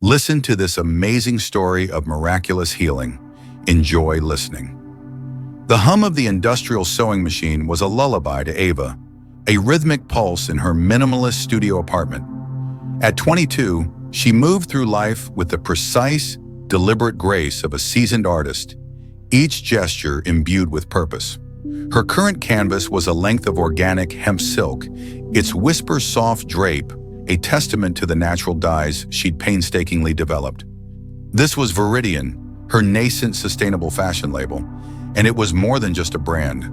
Listen to this amazing story of miraculous healing. Enjoy listening. The hum of the industrial sewing machine was a lullaby to Ava, a rhythmic pulse in her minimalist studio apartment. At 22, she moved through life with the precise, deliberate grace of a seasoned artist, each gesture imbued with purpose. Her current canvas was a length of organic hemp silk, its whisper-soft drape a testament to the natural dyes she'd painstakingly developed. This was Viridian, her nascent sustainable fashion label, and it was more than just a brand.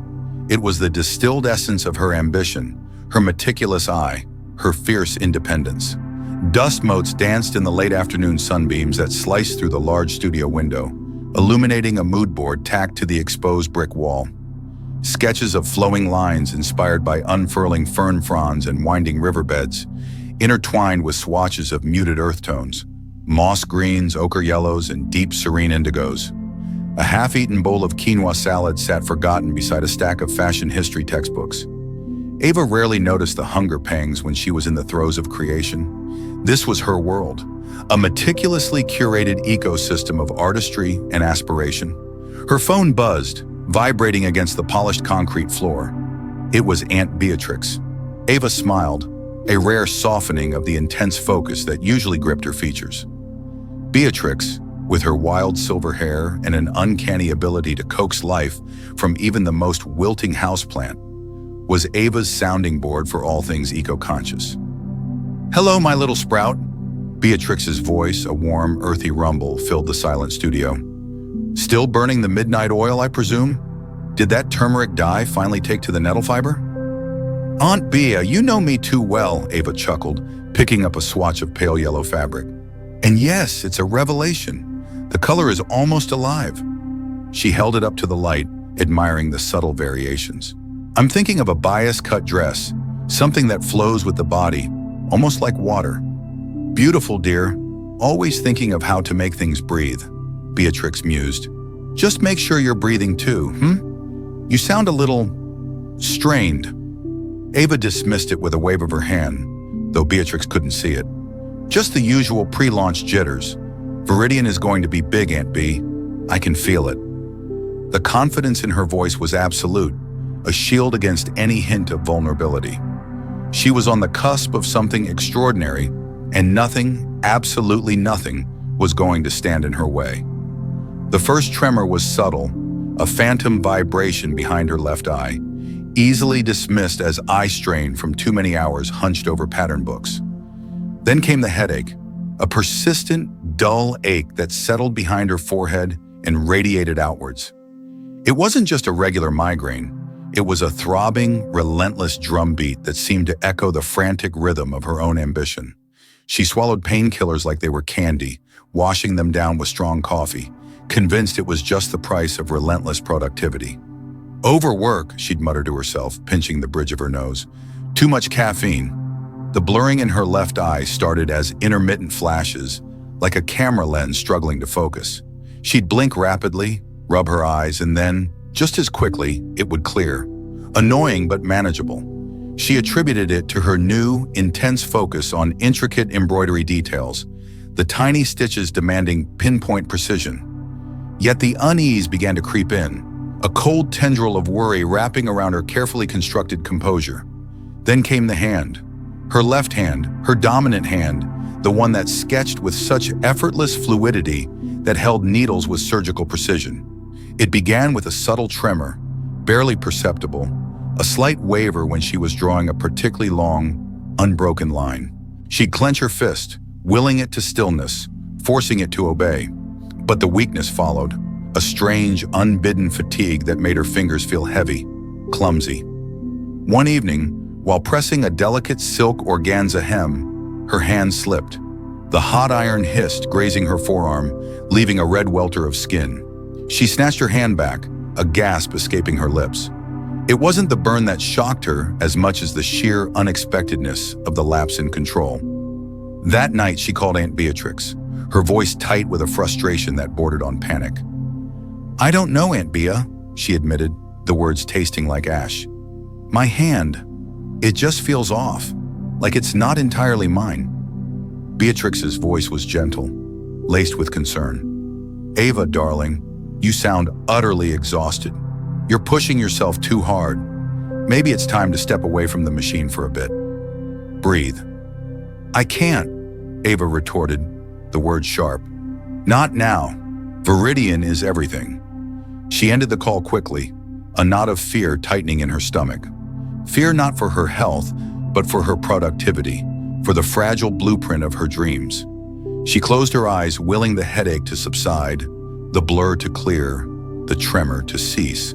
It was the distilled essence of her ambition, her meticulous eye, her fierce independence. Dust motes danced in the late afternoon sunbeams that sliced through the large studio window, illuminating a mood board tacked to the exposed brick wall. Sketches of flowing lines inspired by unfurling fern fronds and winding riverbeds, intertwined with swatches of muted earth tones, moss greens, ochre yellows, and deep serene indigos. A half-eaten bowl of quinoa salad sat forgotten beside a stack of fashion history textbooks. Ava rarely noticed the hunger pangs when she was in the throes of creation. This was her world, a meticulously curated ecosystem of artistry and aspiration. Her phone buzzed, vibrating against the polished concrete floor. It was Aunt Beatrix. Ava smiled, a rare softening of the intense focus that usually gripped her features. Beatrix, with her wild silver hair and an uncanny ability to coax life from even the most wilting houseplant, was Ava's sounding board for all things eco-conscious. "Hello, my little sprout." Beatrix's voice, a warm, earthy rumble, filled the silent studio. "Still burning the midnight oil, I presume? Did that turmeric dye finally take to the nettle fiber?" "Aunt Bea, you know me too well," Ava chuckled, picking up a swatch of pale yellow fabric. "And yes, it's a revelation. The color is almost alive." She held it up to the light, admiring the subtle variations. "I'm thinking of a bias-cut dress, something that flows with the body, almost like water." "Beautiful, dear. Always thinking of how to make things breathe," Beatrix mused. "Just make sure you're breathing too, You sound a little strained." Ava dismissed it with a wave of her hand, though Beatrix couldn't see it. "Just the usual pre-launch jitters. Viridian is going to be big, Aunt B. I can feel it." The confidence in her voice was absolute, a shield against any hint of vulnerability. She was on the cusp of something extraordinary, and nothing, absolutely nothing, was going to stand in her way. The first tremor was subtle, a phantom vibration behind her left eye, easily dismissed as eye strain from too many hours hunched over pattern books. Then came the headache, a persistent, dull ache that settled behind her forehead and radiated outwards. It wasn't just a regular migraine, it was a throbbing, relentless drumbeat that seemed to echo the frantic rhythm of her own ambition. She swallowed painkillers like they were candy, washing them down with strong coffee, convinced it was just the price of relentless productivity. "Overwork," she'd mutter to herself, pinching the bridge of her nose. "Too much caffeine." The blurring in her left eye started as intermittent flashes, like a camera lens struggling to focus. She'd blink rapidly, rub her eyes, and then, just as quickly, it would clear. Annoying but manageable. She attributed it to her new, intense focus on intricate embroidery details, the tiny stitches demanding pinpoint precision. Yet the unease began to creep in, a cold tendril of worry wrapping around her carefully constructed composure. Then came the hand. Her left hand, her dominant hand, the one that sketched with such effortless fluidity that held needles with surgical precision. It began with a subtle tremor, barely perceptible, a slight waver when she was drawing a particularly long, unbroken line. She'd clench her fist, willing it to stillness, forcing it to obey. But the weakness followed, a strange, unbidden fatigue that made her fingers feel heavy, clumsy. One evening, while pressing a delicate silk organza hem, her hand slipped. The hot iron hissed, grazing her forearm, leaving a red welter of skin. She snatched her hand back, a gasp escaping her lips. It wasn't the burn that shocked her as much as the sheer unexpectedness of the lapse in control. That night, she called Aunt Beatrix, her voice tight with a frustration that bordered on panic. "I don't know, Aunt Bea," she admitted, the words tasting like ash. "My hand, it just feels off, like it's not entirely mine." Beatrix's voice was gentle, laced with concern. "Ava, darling, you sound utterly exhausted. You're pushing yourself too hard. Maybe it's time to step away from the machine for a bit. Breathe." "I can't," Ava retorted, the words sharp. "Not now. Viridian is everything." She ended the call quickly, a knot of fear tightening in her stomach. Fear not for her health, but for her productivity, for the fragile blueprint of her dreams. She closed her eyes, willing the headache to subside, the blur to clear, the tremor to cease.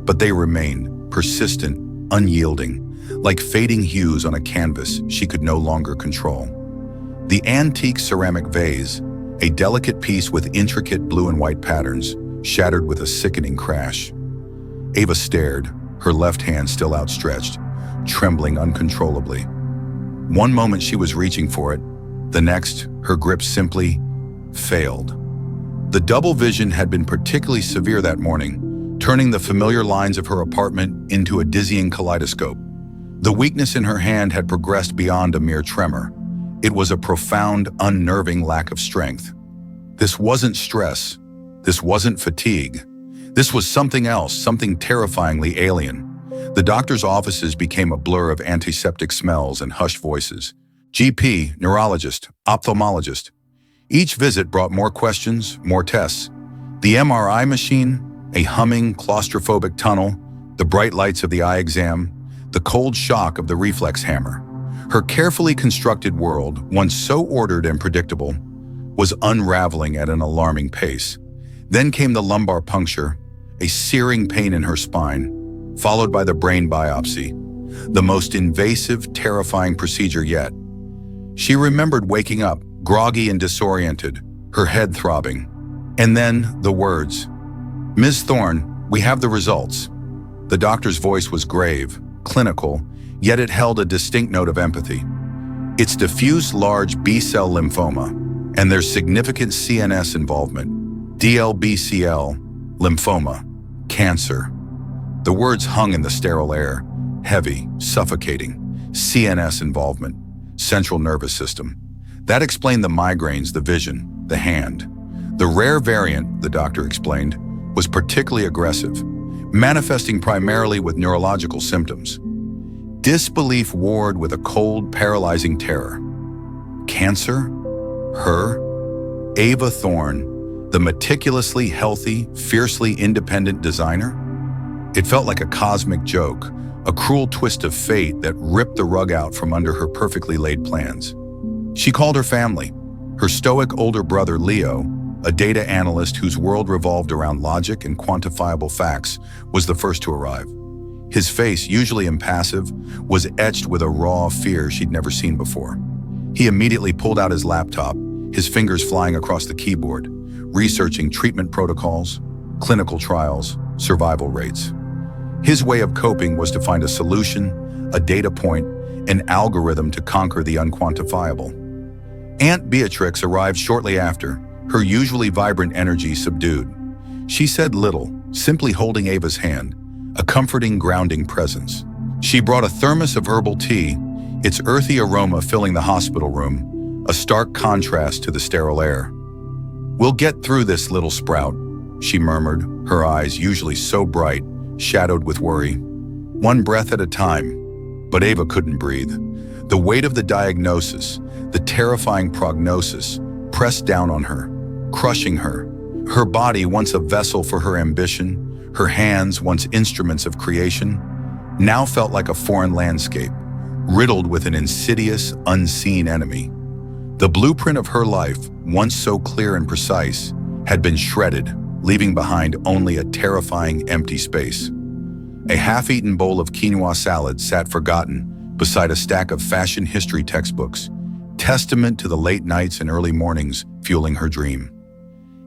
But they remained, persistent, unyielding, like fading hues on a canvas she could no longer control. The antique ceramic vase, a delicate piece with intricate blue and white patterns, shattered with a sickening crash. Ava stared, her left hand still outstretched, trembling uncontrollably. One moment she was reaching for it, the next, her grip simply failed. The double vision had been particularly severe that morning, turning the familiar lines of her apartment into a dizzying kaleidoscope. The weakness in her hand had progressed beyond a mere tremor. It was a profound, unnerving lack of strength. This wasn't stress. This wasn't fatigue. This was something else, something terrifyingly alien. The doctor's offices became a blur of antiseptic smells and hushed voices. GP, neurologist, ophthalmologist. Each visit brought more questions, more tests. The MRI machine, a humming, claustrophobic tunnel, the bright lights of the eye exam, the cold shock of the reflex hammer. Her carefully constructed world, once so ordered and predictable, was unraveling at an alarming pace. Then came the lumbar puncture, a searing pain in her spine, followed by the brain biopsy, the most invasive, terrifying procedure yet. She remembered waking up, groggy and disoriented, her head throbbing. And then the words, "Ms. Thorne, we have the results." The doctor's voice was grave, clinical, yet it held a distinct note of empathy. "It's diffuse large B-cell lymphoma, and there's significant CNS involvement. DLBCL, lymphoma, cancer." The words hung in the sterile air, heavy, suffocating. CNS involvement, central nervous system. That explained the migraines, the vision, the hand. The rare variant, the doctor explained, was particularly aggressive, manifesting primarily with neurological symptoms. Disbelief warred with a cold, paralyzing terror. Cancer? Her? Ava Thorne, the meticulously healthy, fiercely independent designer? It felt like a cosmic joke, a cruel twist of fate that ripped the rug out from under her perfectly laid plans. She called her family. Her stoic older brother, Leo, a data analyst whose world revolved around logic and quantifiable facts, was the first to arrive. His face, usually impassive, was etched with a raw fear she'd never seen before. He immediately pulled out his laptop, his fingers flying across the keyboard, researching treatment protocols, clinical trials, survival rates. His way of coping was to find a solution, a data point, an algorithm to conquer the unquantifiable. Aunt Beatrix arrived shortly after, her usually vibrant energy subdued. She said little, simply holding Ava's hand, a comforting, grounding presence. She brought a thermos of herbal tea, its earthy aroma filling the hospital room, a stark contrast to the sterile air. "We'll get through this, little sprout," she murmured, her eyes, usually so bright, shadowed with worry. "One breath at a time." But Ava couldn't breathe. The weight of the diagnosis, the terrifying prognosis, pressed down on her, crushing her. Her body, once a vessel for her ambition, her hands, once instruments of creation, now felt like a foreign landscape, riddled with an insidious, unseen enemy. The blueprint of her life, once so clear and precise, had been shredded, leaving behind only a terrifying empty space. A half-eaten bowl of quinoa salad sat forgotten beside a stack of fashion history textbooks, testament to the late nights and early mornings fueling her dream.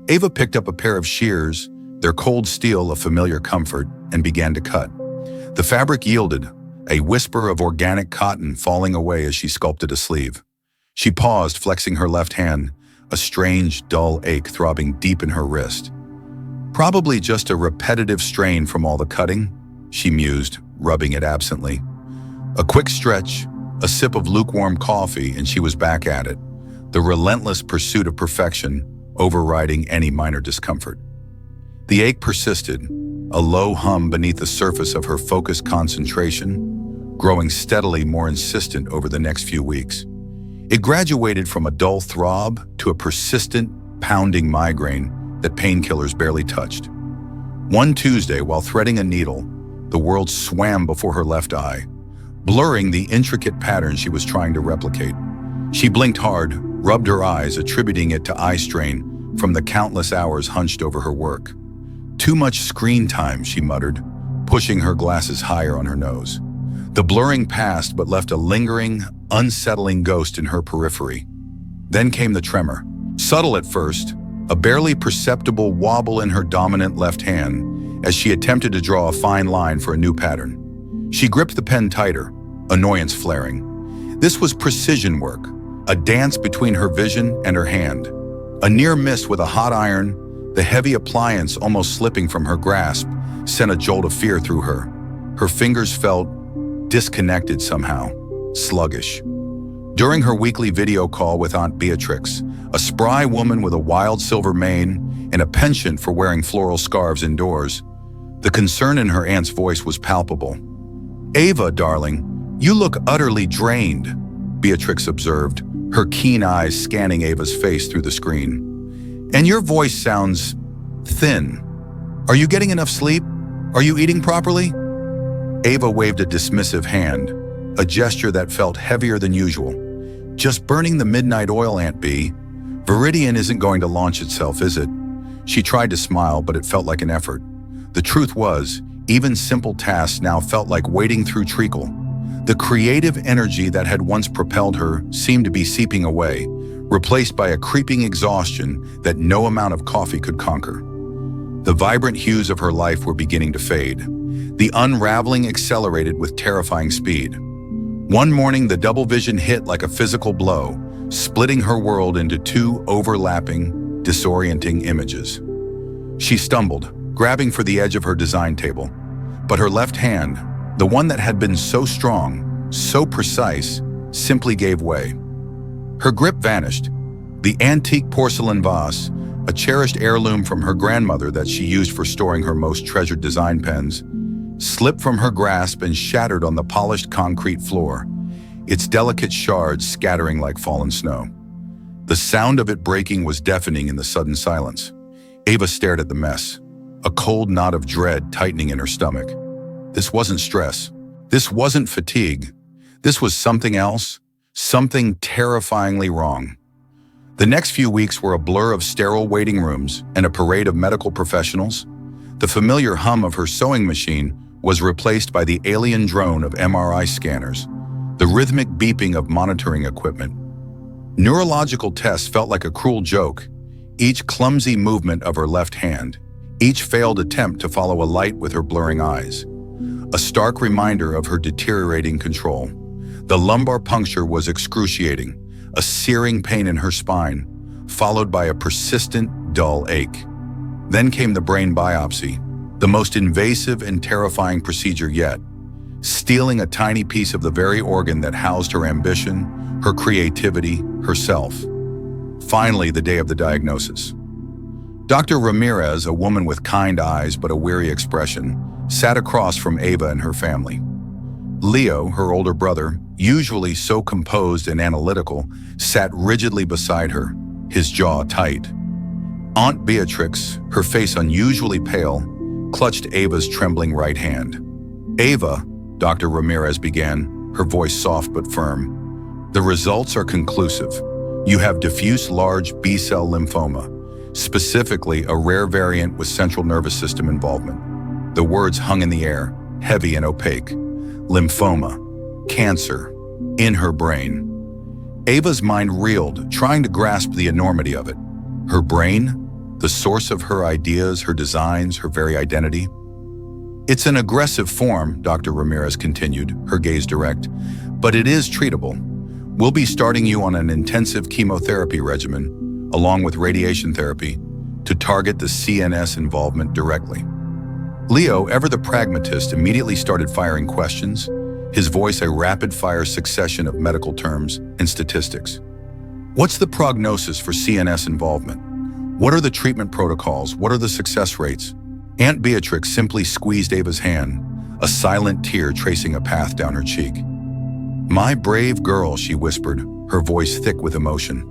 Ava picked up a pair of shears, their cold steel a familiar comfort, and began to cut. The fabric yielded, a whisper of organic cotton falling away as she sculpted a sleeve. She paused, flexing her left hand, a strange, dull ache throbbing deep in her wrist. "Probably just a repetitive strain from all the cutting," she mused, rubbing it absently. A quick stretch, a sip of lukewarm coffee, and she was back at it, the relentless pursuit of perfection overriding any minor discomfort. The ache persisted, a low hum beneath the surface of her focused concentration, growing steadily more insistent over the next few weeks. It graduated from a dull throb to a persistent, pounding migraine that painkillers barely touched. One Tuesday, while threading a needle, the world swam before her left eye, blurring the intricate pattern she was trying to replicate. She blinked hard, rubbed her eyes, attributing it to eye strain from the countless hours hunched over her work. "Too much screen time," she muttered, pushing her glasses higher on her nose. The blurring passed but left a lingering, unsettling ghost in her periphery. Then came the tremor. Subtle at first, a barely perceptible wobble in her dominant left hand as she attempted to draw a fine line for a new pattern. She gripped the pen tighter, annoyance flaring. This was precision work, a dance between her vision and her hand. A near miss with a hot iron, the heavy appliance almost slipping from her grasp, sent a jolt of fear through her. Her fingers felt disconnected somehow, sluggish. During her weekly video call with Aunt Beatrix, a spry woman with a wild silver mane and a penchant for wearing floral scarves indoors, the concern in her aunt's voice was palpable. "Ava, darling, you look utterly drained," Beatrix observed, her keen eyes scanning Ava's face through the screen. "And your voice sounds thin. Are you getting enough sleep? Are you eating properly?" Ava waved a dismissive hand, a gesture that felt heavier than usual. "Just burning the midnight oil, Aunt B. Viridian isn't going to launch itself, is it?" She tried to smile, but it felt like an effort. The truth was, even simple tasks now felt like wading through treacle. The creative energy that had once propelled her seemed to be seeping away, replaced by a creeping exhaustion that no amount of coffee could conquer. The vibrant hues of her life were beginning to fade. The unraveling accelerated with terrifying speed. One morning, the double vision hit like a physical blow, splitting her world into two overlapping, disorienting images. She stumbled, grabbing for the edge of her design table, but her left hand, the one that had been so strong, so precise, simply gave way. Her grip vanished. The antique porcelain vase, a cherished heirloom from her grandmother that she used for storing her most treasured design pens, slipped from her grasp and shattered on the polished concrete floor, its delicate shards scattering like fallen snow. The sound of it breaking was deafening in the sudden silence. Ava stared at the mess, a cold knot of dread tightening in her stomach. This wasn't stress. This wasn't fatigue. This was something else, something terrifyingly wrong. The next few weeks were a blur of sterile waiting rooms and a parade of medical professionals. The familiar hum of her sewing machine was replaced by the alien drone of MRI scanners, the rhythmic beeping of monitoring equipment. Neurological tests felt like a cruel joke, each clumsy movement of her left hand, each failed attempt to follow a light with her blurring eyes. A stark reminder of her deteriorating control. The lumbar puncture was excruciating, a searing pain in her spine, followed by a persistent, dull ache. Then came the brain biopsy, the most invasive and terrifying procedure yet, stealing a tiny piece of the very organ that housed her ambition, her creativity, herself. Finally, the day of the diagnosis. Dr. Ramirez, a woman with kind eyes but a weary expression, sat across from Ava and her family. Leo, her older brother, usually so composed and analytical, sat rigidly beside her, his jaw tight. Aunt Beatrix, her face unusually pale, clutched Ava's trembling right hand. "Ava," Dr. Ramirez began, her voice soft but firm, "the results are conclusive. You have diffuse large B-cell lymphoma, specifically a rare variant with central nervous system involvement." The words hung in the air, heavy and opaque. Lymphoma, cancer, in her brain. Ava's mind reeled, trying to grasp the enormity of it. Her brain? The source of her ideas, her designs, her very identity? "It's an aggressive form," Dr. Ramirez continued, her gaze direct, "but it is treatable. We'll be starting you on an intensive chemotherapy regimen, along with radiation therapy, to target the CNS involvement directly." Leo, ever the pragmatist, immediately started firing questions, his voice a rapid-fire succession of medical terms and statistics. What's the prognosis for CNS involvement? What are the treatment protocols? What are the success rates? Aunt Beatrix simply squeezed Ava's hand, a silent tear tracing a path down her cheek. "My brave girl," she whispered, her voice thick with emotion.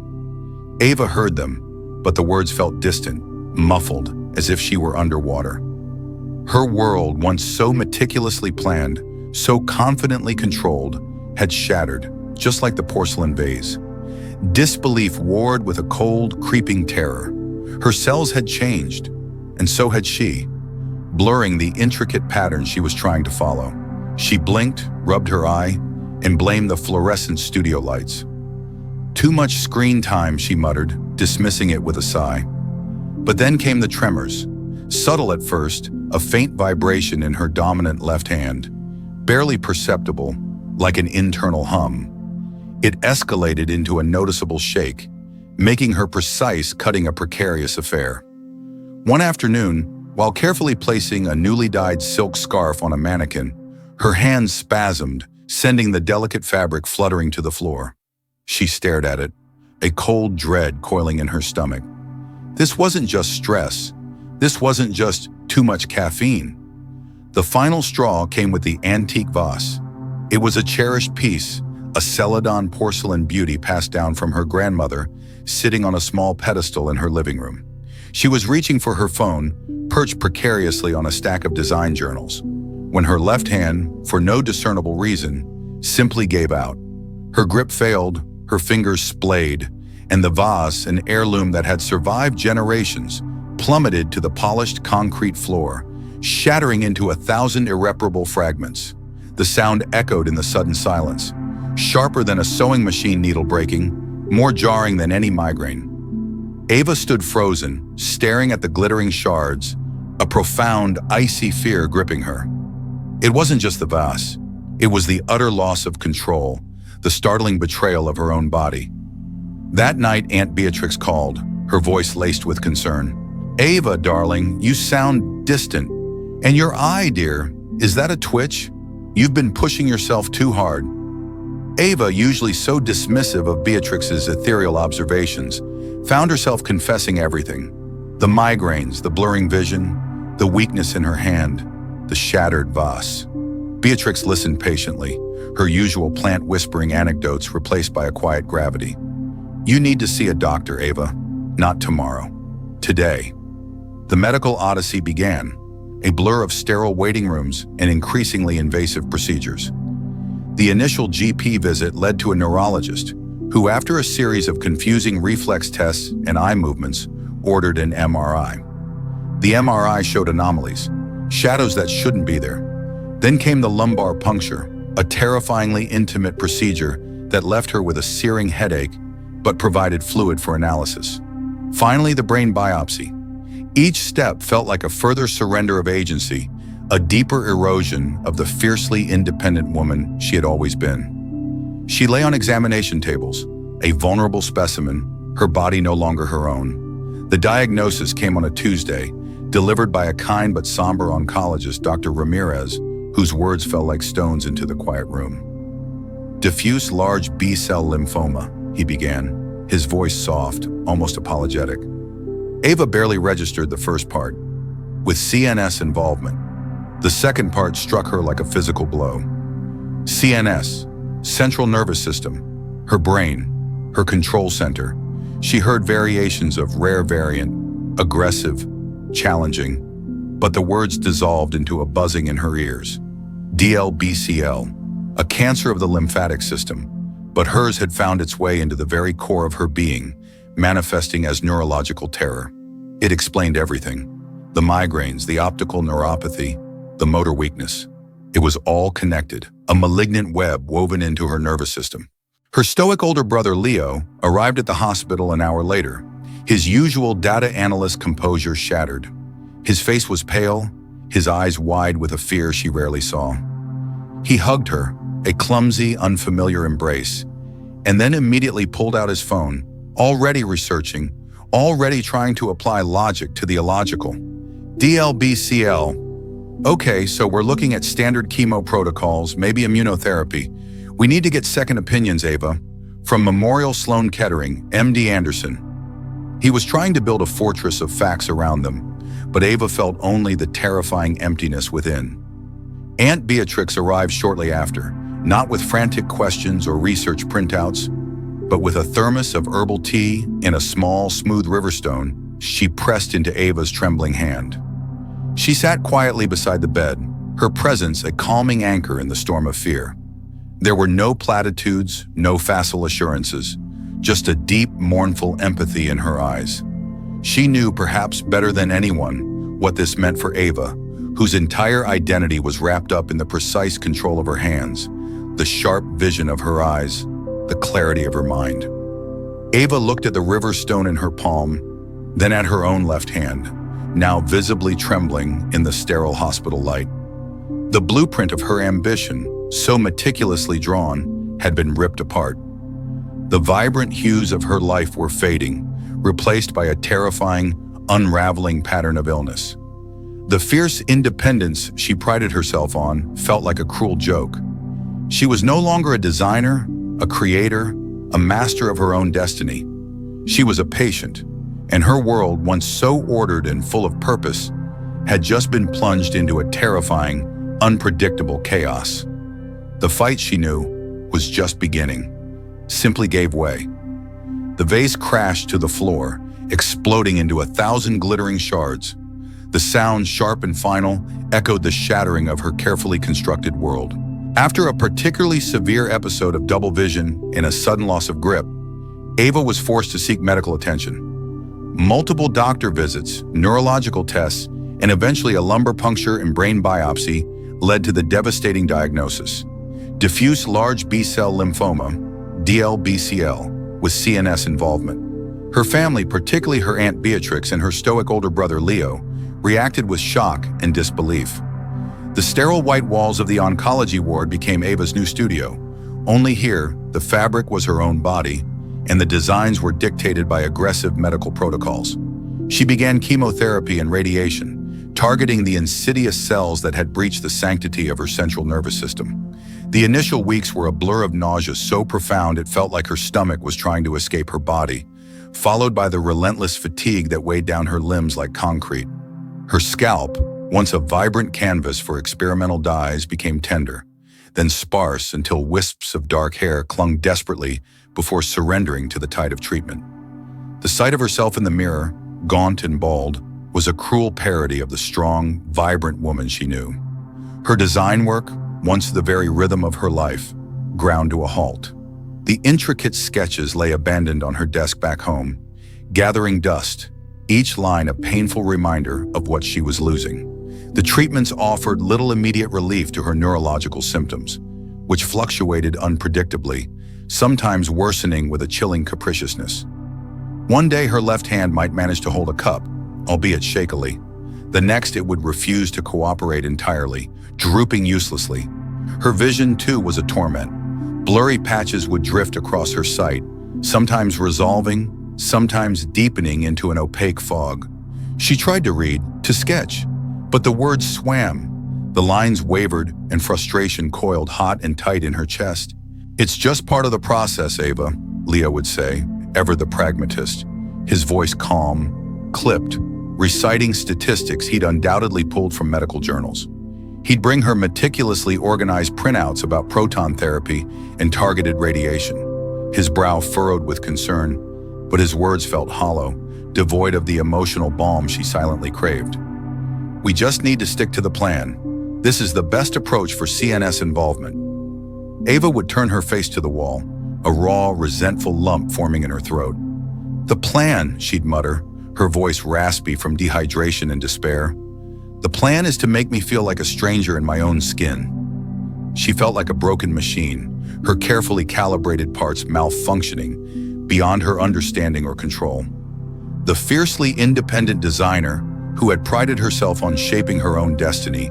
Ava heard them, but the words felt distant, muffled, as if she were underwater. Her world, once so meticulously planned, so confidently controlled, had shattered, just like the porcelain vase. Disbelief warred with a cold, creeping terror. Her cells had changed, and so had she, blurring the intricate patterns she was trying to follow. She blinked, rubbed her eye, and blamed the fluorescent studio lights. "Too much screen time," she muttered, dismissing it with a sigh. But then came the tremors. Subtle at first, a faint vibration in her dominant left hand, barely perceptible, like an internal hum. It escalated into a noticeable shake, making her precise cutting a precarious affair. One afternoon, while carefully placing a newly dyed silk scarf on a mannequin, her hands spasmed, sending the delicate fabric fluttering to the floor. She stared at it, a cold dread coiling in her stomach. This wasn't just stress. This wasn't just too much caffeine. The final straw came with the antique vase. It was a cherished piece, a Celadon porcelain beauty passed down from her grandmother, sitting on a small pedestal in her living room. She was reaching for her phone, perched precariously on a stack of design journals, when her left hand, for no discernible reason, simply gave out. Her grip failed, her fingers splayed, and the vase, an heirloom that had survived generations, plummeted to the polished concrete floor, shattering into 1,000 irreparable fragments. The sound echoed in the sudden silence, sharper than a sewing machine needle breaking, more jarring than any migraine. Ava stood frozen, staring at the glittering shards, a profound, icy fear gripping her. It wasn't just the vase. It was the utter loss of control, the startling betrayal of her own body. That night, Aunt Beatrix called, her voice laced with concern. "Ava, darling, you sound distant. And your eye, dear, is that a twitch? You've been pushing yourself too hard." Ava, usually so dismissive of Beatrix's ethereal observations, found herself confessing everything. The migraines, the blurring vision, the weakness in her hand, the shattered vase. Beatrix listened patiently, her usual plant-whispering anecdotes replaced by a quiet gravity. "You need to see a doctor, Ava. Not tomorrow. Today." The medical odyssey began, a blur of sterile waiting rooms and increasingly invasive procedures. The initial GP visit led to a neurologist who, after a series of confusing reflex tests and eye movements, ordered an MRI. The MRI showed anomalies, shadows that shouldn't be there. Then came the lumbar puncture, a terrifyingly intimate procedure that left her with a searing headache but provided fluid for analysis. Finally, the brain biopsy. Each step felt like a further surrender of agency, a deeper erosion of the fiercely independent woman she had always been. She lay on examination tables, a vulnerable specimen, her body no longer her own. The diagnosis came on a Tuesday, delivered by a kind but somber oncologist, Dr. Ramirez, whose words fell like stones into the quiet room. "Diffuse large B-cell lymphoma," he began, his voice soft, almost apologetic. Ava barely registered the first part, with CNS involvement. The second part struck her like a physical blow. CNS, central nervous system, her brain, her control center. She heard variations of rare variant, aggressive, challenging, but the words dissolved into a buzzing in her ears. DLBCL, a cancer of the lymphatic system, but hers had found its way into the very core of her being, manifesting as neurological terror. It explained everything. The migraines, the optical neuropathy, the motor weakness. It was all connected, a malignant web woven into her nervous system. Her stoic older brother, Leo, arrived at the hospital an hour later, his usual data analyst composure shattered. His face was pale, his eyes wide with a fear she rarely saw. He hugged her, a clumsy, unfamiliar embrace, and then immediately pulled out his phone, already researching, already trying to apply logic to the illogical. DLBCL. Okay, so we're looking at standard chemo protocols, maybe immunotherapy. We need to get second opinions, Ava. From Memorial Sloan Kettering, MD Anderson. He was trying to build a fortress of facts around them, but Ava felt only the terrifying emptiness within. Aunt Beatrix arrived shortly after, not with frantic questions or research printouts, but with a thermos of herbal tea and a small, smooth riverstone she pressed into Ava's trembling hand. She sat quietly beside the bed, her presence a calming anchor in the storm of fear. There were no platitudes, no facile assurances, just a deep, mournful empathy in her eyes. She knew, perhaps better than anyone, what this meant for Ava, whose entire identity was wrapped up in the precise control of her hands, the sharp vision of her eyes, the clarity of her mind. Ava looked at the river stone in her palm, then at her own left hand, now visibly trembling in the sterile hospital light. The blueprint of her ambition, so meticulously drawn, had been ripped apart. The vibrant hues of her life were fading, replaced by a terrifying, unraveling pattern of illness. The fierce independence she prided herself on felt like a cruel joke. She was no longer a designer, a creator, a master of her own destiny. She was a patient, and her world, once so ordered and full of purpose, had just been plunged into a terrifying, unpredictable chaos. The fight, she knew, was just beginning, simply gave way. The vase crashed to the floor, exploding into 1,000 glittering shards. The sound, sharp and final, echoed the shattering of her carefully constructed world. After a particularly severe episode of double vision and a sudden loss of grip, Ava was forced to seek medical attention. Multiple doctor visits, neurological tests, and eventually a lumbar puncture and brain biopsy led to the devastating diagnosis: diffuse large B-cell lymphoma, DLBCL, with CNS involvement. Her family, particularly her Aunt Beatrix and her stoic older brother Leo, reacted with shock and disbelief. The sterile white walls of the oncology ward became Ava's new studio. Only here, the fabric was her own body, and the designs were dictated by aggressive medical protocols. She began chemotherapy and radiation, targeting the insidious cells that had breached the sanctity of her central nervous system. The initial weeks were a blur of nausea so profound it felt like her stomach was trying to escape her body, followed by the relentless fatigue that weighed down her limbs like concrete. Her scalp, once a vibrant canvas for experimental dyes, became tender, then sparse until wisps of dark hair clung desperately before surrendering to the tide of treatment. The sight of herself in the mirror, gaunt and bald, was a cruel parody of the strong, vibrant woman she knew. Her design work, once the very rhythm of her life, ground to a halt. The intricate sketches lay abandoned on her desk back home, gathering dust, each line a painful reminder of what she was losing. The treatments offered little immediate relief to her neurological symptoms, which fluctuated unpredictably, sometimes worsening with a chilling capriciousness. One day her left hand might manage to hold a cup, albeit shakily. The next it would refuse to cooperate entirely, drooping uselessly. Her vision, too, was a torment. Blurry patches would drift across her sight, sometimes resolving, sometimes deepening into an opaque fog. She tried to read, to sketch, but the words swam. The lines wavered, and frustration coiled hot and tight in her chest. "It's just part of the process, Ava," Leo would say, ever the pragmatist, his voice calm, clipped, reciting statistics he'd undoubtedly pulled from medical journals. He'd bring her meticulously organized printouts about proton therapy and targeted radiation, his brow furrowed with concern, but his words felt hollow, devoid of the emotional balm she silently craved. "We just need to stick to the plan. This is the best approach for CNS involvement." Ava would turn her face to the wall, a raw, resentful lump forming in her throat. "The plan," she'd mutter, her voice raspy from dehydration and despair. "The plan is to make me feel like a stranger in my own skin." She felt like a broken machine, her carefully calibrated parts malfunctioning beyond her understanding or control. The fiercely independent designer, who had prided herself on shaping her own destiny,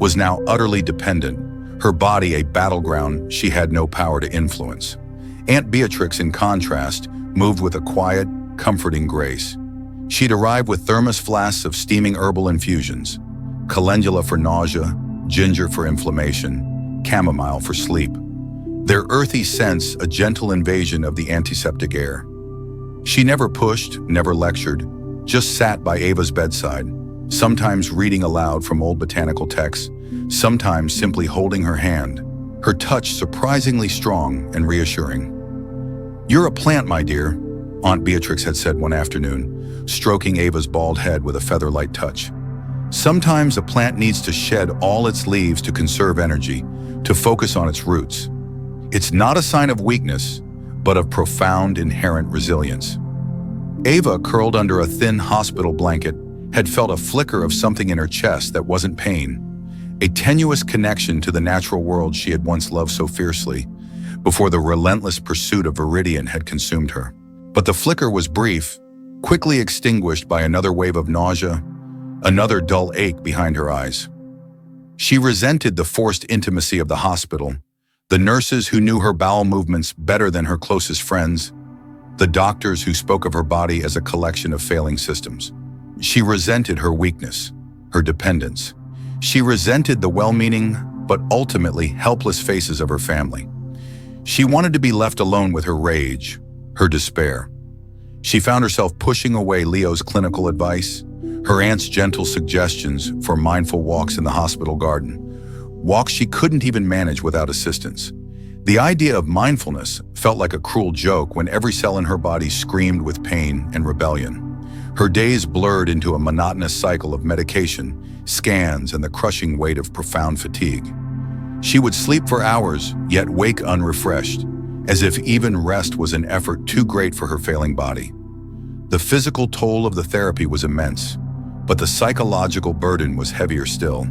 was now utterly dependent, her body a battleground she had no power to influence. Aunt Beatrix, in contrast, moved with a quiet, comforting grace. She'd arrived with thermos flasks of steaming herbal infusions, calendula for nausea, ginger for inflammation, chamomile for sleep. their earthy scents a gentle invasion of the antiseptic air. She never pushed, never lectured, just sat by Ava's bedside, sometimes reading aloud from old botanical texts, sometimes simply holding her hand, her touch surprisingly strong and reassuring. "You're a plant, my dear," Aunt Beatrix had said one afternoon, stroking Ava's bald head with a feather-light touch. "Sometimes a plant needs to shed all its leaves to conserve energy, to focus on its roots. It's not a sign of weakness, but of profound inherent resilience." Ava, curled under a thin hospital blanket, had felt a flicker of something in her chest that wasn't pain, a tenuous connection to the natural world she had once loved so fiercely, before the relentless pursuit of Viridian had consumed her. But the flicker was brief, quickly extinguished by another wave of nausea, another dull ache behind her eyes. She resented the forced intimacy of the hospital, the nurses who knew her bowel movements better than her closest friends, the doctors who spoke of her body as a collection of failing systems. She resented her weakness, her dependence. She resented the well-meaning, but ultimately helpless faces of her family. She wanted to be left alone with her rage, her despair. She found herself pushing away Leo's clinical advice, her aunt's gentle suggestions for mindful walks in the hospital garden, walks she couldn't even manage without assistance. The idea of mindfulness felt like a cruel joke when every cell in her body screamed with pain and rebellion. Her days blurred into a monotonous cycle of medication, scans, and the crushing weight of profound fatigue. She would sleep for hours, yet wake unrefreshed, as if even rest was an effort too great for her failing body. The physical toll of the therapy was immense, but the psychological burden was heavier still.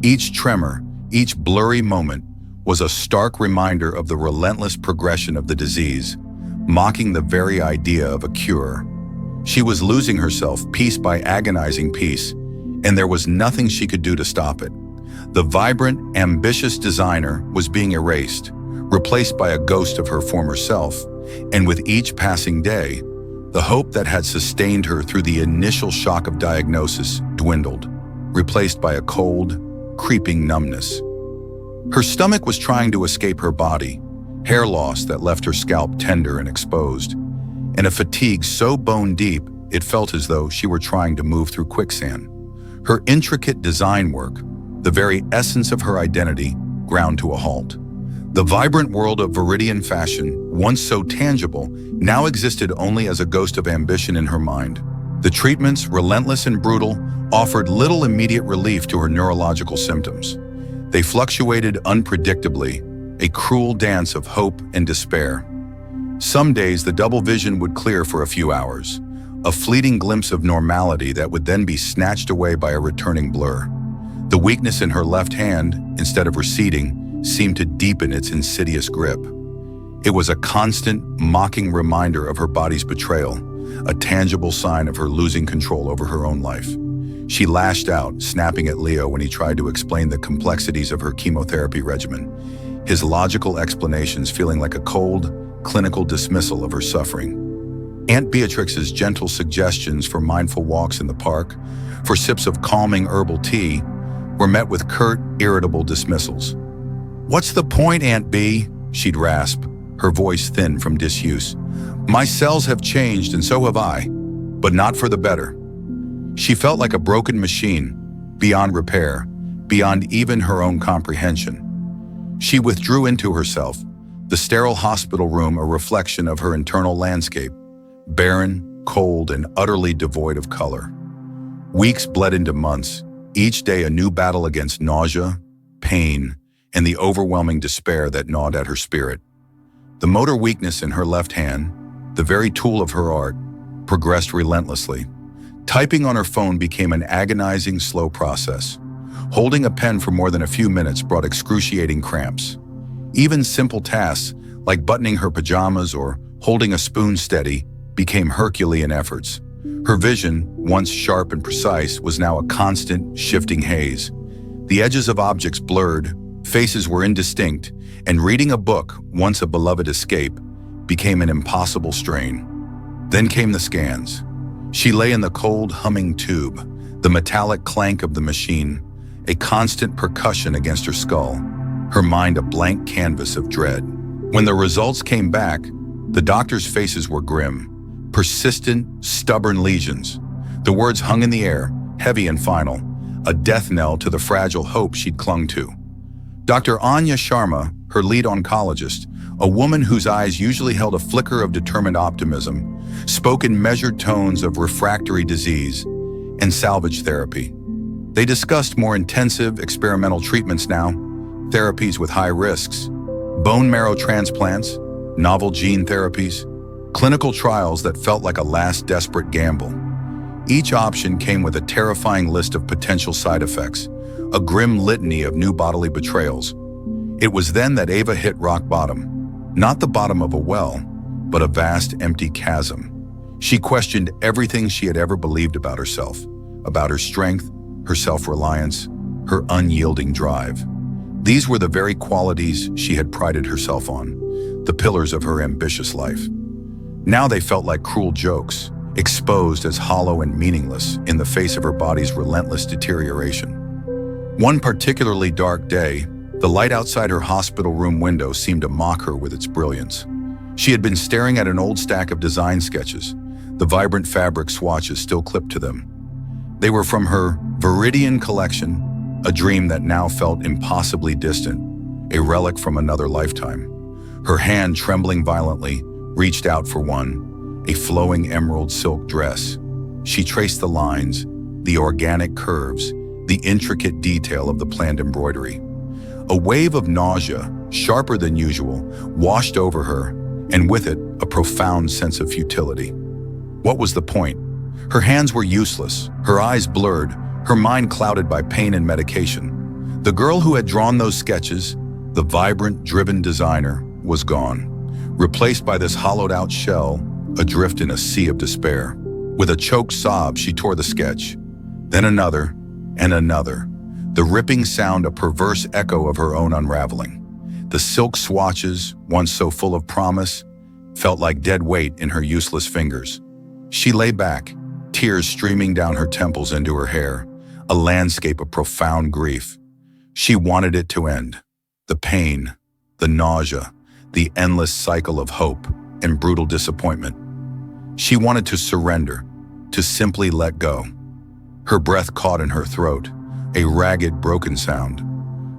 Each tremor, each blurry moment, was a stark reminder of the relentless progression of the disease, mocking the very idea of a cure. She was losing herself piece by agonizing piece, and there was nothing she could do to stop it. The vibrant, ambitious designer was being erased, replaced by a ghost of her former self, and with each passing day, the hope that had sustained her through the initial shock of diagnosis dwindled, replaced by a cold, creeping numbness. Her stomach was trying to escape her body, hair loss that left her scalp tender and exposed, and a fatigue so bone-deep it felt as though she were trying to move through quicksand. Her intricate design work, the very essence of her identity, ground to a halt. The vibrant world of Viridian fashion, once so tangible, now existed only as a ghost of ambition in her mind. The treatments, relentless and brutal, offered little immediate relief to her neurological symptoms. They fluctuated unpredictably, a cruel dance of hope and despair. Some days the double vision would clear for a few hours, a fleeting glimpse of normality that would then be snatched away by a returning blur. The weakness in her left hand, instead of receding, seemed to deepen its insidious grip. It was a constant, mocking reminder of her body's betrayal, a tangible sign of her losing control over her own life. She lashed out, snapping at Leo when he tried to explain the complexities of her chemotherapy regimen, his logical explanations feeling like a cold, clinical dismissal of her suffering. Aunt Beatrix's gentle suggestions for mindful walks in the park, for sips of calming herbal tea, were met with curt, irritable dismissals. "What's the point, Aunt B?" she'd rasp, her voice thin from disuse. "My cells have changed and so have I, but not for the better." She felt like a broken machine, beyond repair, beyond even her own comprehension. She withdrew into herself, the sterile hospital room a reflection of her internal landscape, barren, cold, and utterly devoid of color. Weeks bled into months, each day a new battle against nausea, pain, and the overwhelming despair that gnawed at her spirit. The motor weakness in her left hand, the very tool of her art, progressed relentlessly. Typing on her phone became an agonizing, slow process. Holding a pen for more than a few minutes brought excruciating cramps. Even simple tasks, like buttoning her pajamas or holding a spoon steady, became Herculean efforts. Her vision, once sharp and precise, was now a constant, shifting haze. The edges of objects blurred, faces were indistinct, and reading a book, once a beloved escape, became an impossible strain. Then came the scans. She lay in the cold, humming tube, the metallic clank of the machine, a constant percussion against her skull. her mind a blank canvas of dread. When the results came back, the doctors' faces were grim. Persistent, stubborn lesions. The words hung in the air, heavy and final, a death knell to the fragile hope she'd clung to. Dr. Anya Sharma, her lead oncologist, a woman whose eyes usually held a flicker of determined optimism, spoke in measured tones of refractory disease and salvage therapy. They discussed more intensive experimental treatments now, therapies with high risks, bone marrow transplants, novel gene therapies, clinical trials that felt like a last desperate gamble. Each option came with a terrifying list of potential side effects, a grim litany of new bodily betrayals. It was then that Ava hit rock bottom. Not the bottom of a well, but a vast, empty chasm. She questioned everything she had ever believed about herself, about her strength, her self-reliance, her unyielding drive. These were the very qualities she had prided herself on, the pillars of her ambitious life. Now they felt like cruel jokes, exposed as hollow and meaningless in the face of her body's relentless deterioration. One particularly dark day, the light outside her hospital room window seemed to mock her with its brilliance. She had been staring at an old stack of design sketches, the vibrant fabric swatches still clipped to them. They were from her Viridian collection, a dream that now felt impossibly distant, a relic from another lifetime. Her hand, trembling violently, reached out for one, a flowing emerald silk dress. She traced the lines, the organic curves, the intricate detail of the planned embroidery. A wave of nausea, sharper than usual, washed over her, and with it, a profound sense of futility. What was the point? Her hands were useless, her eyes blurred, her mind clouded by pain and medication. The girl who had drawn those sketches, the vibrant, driven designer, was gone, replaced by this hollowed-out shell, adrift in a sea of despair. With a choked sob, she tore the sketch, then another, and another, the ripping sound a perverse echo of her own unraveling. The silk swatches, once so full of promise, felt like dead weight in her useless fingers. She lay back, tears streaming down her temples into her hair, a landscape of profound grief. She wanted it to end. The pain, the nausea, the endless cycle of hope and brutal disappointment. She wanted to surrender, to simply let go. Her breath caught in her throat, a ragged, broken sound.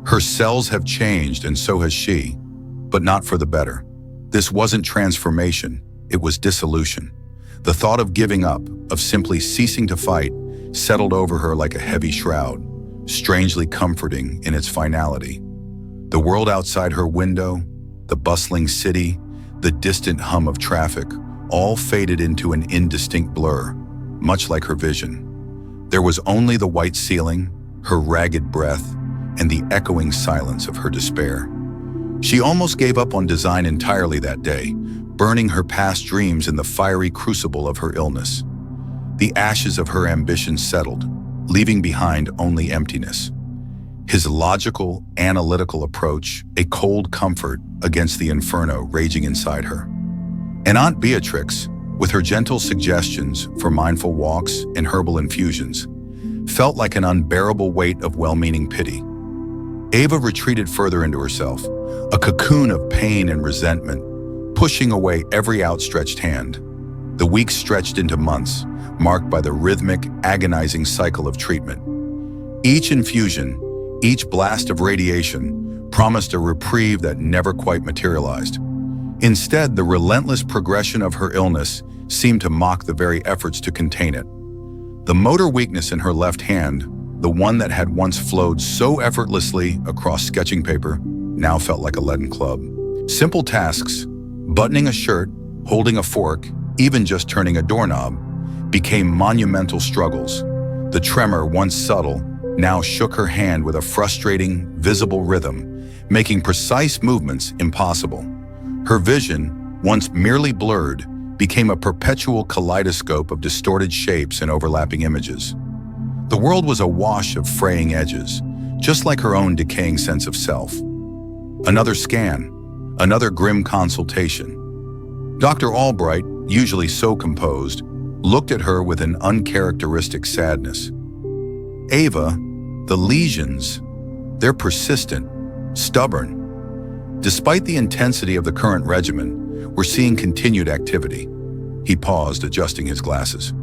Her cells have changed and so has she, but not for the better. This wasn't transformation, it was dissolution. The thought of giving up, of simply ceasing to fight, settled over her like a heavy shroud, strangely comforting in its finality. The world outside her window, the bustling city, the distant hum of traffic, all faded into an indistinct blur, much like her vision. There was only the white ceiling, her ragged breath, and the echoing silence of her despair. She almost gave up on design entirely that day, burning her past dreams in the fiery crucible of her illness. The ashes of her ambition settled, leaving behind only emptiness. His logical, analytical approach, a cold comfort against the inferno raging inside her. And Aunt Beatrix, with her gentle suggestions for mindful walks and herbal infusions, felt like an unbearable weight of well-meaning pity. Ava retreated further into herself, a cocoon of pain and resentment, pushing away every outstretched hand. The weeks stretched into months, marked by the rhythmic, agonizing cycle of treatment. Each infusion, each blast of radiation, promised a reprieve that never quite materialized. Instead, the relentless progression of her illness seemed to mock the very efforts to contain it. The motor weakness in her left hand, the one that had once flowed so effortlessly across sketching paper, now felt like a leaden club. Simple tasks, buttoning a shirt, holding a fork, even just turning a doorknob, became monumental struggles. The tremor, once subtle, now shook her hand with a frustrating, visible rhythm, making precise movements impossible. Her vision, once merely blurred, became a perpetual kaleidoscope of distorted shapes and overlapping images. The world was awash of fraying edges, just like her own decaying sense of self. Another scan, another grim consultation. Dr. Albright, usually so composed, looked at her with an uncharacteristic sadness. Ava, the lesions, they're persistent, stubborn. Despite the intensity of the current regimen, we're seeing continued activity. He paused, adjusting his glasses.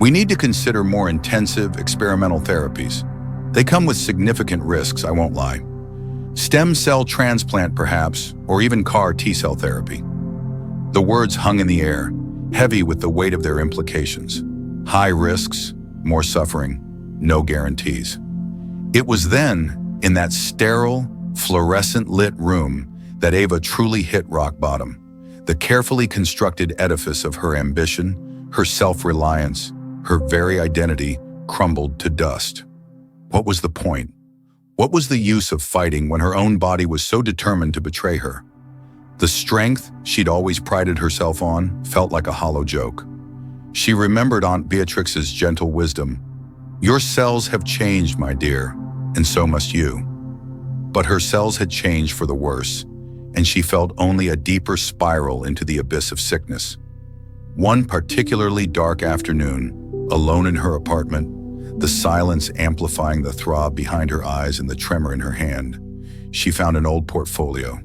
We need to consider more intensive experimental therapies. They come with significant risks, I won't lie. Stem cell transplant, perhaps, or even CAR T-cell therapy. The words hung in the air, heavy with the weight of their implications. High risks, more suffering, no guarantees. It was then, in that sterile, fluorescent-lit room, that Ava truly hit rock bottom. The carefully constructed edifice of her ambition, her self-reliance, her very identity crumbled to dust. What was the point? What was the use of fighting when her own body was so determined to betray her? The strength she'd always prided herself on felt like a hollow joke. She remembered Aunt Beatrix's gentle wisdom. Your cells have changed, my dear, and so must you. But her cells had changed for the worse, and she felt only a deeper spiral into the abyss of sickness. One particularly dark afternoon, alone in her apartment, the silence amplifying the throb behind her eyes and the tremor in her hand, she found an old portfolio.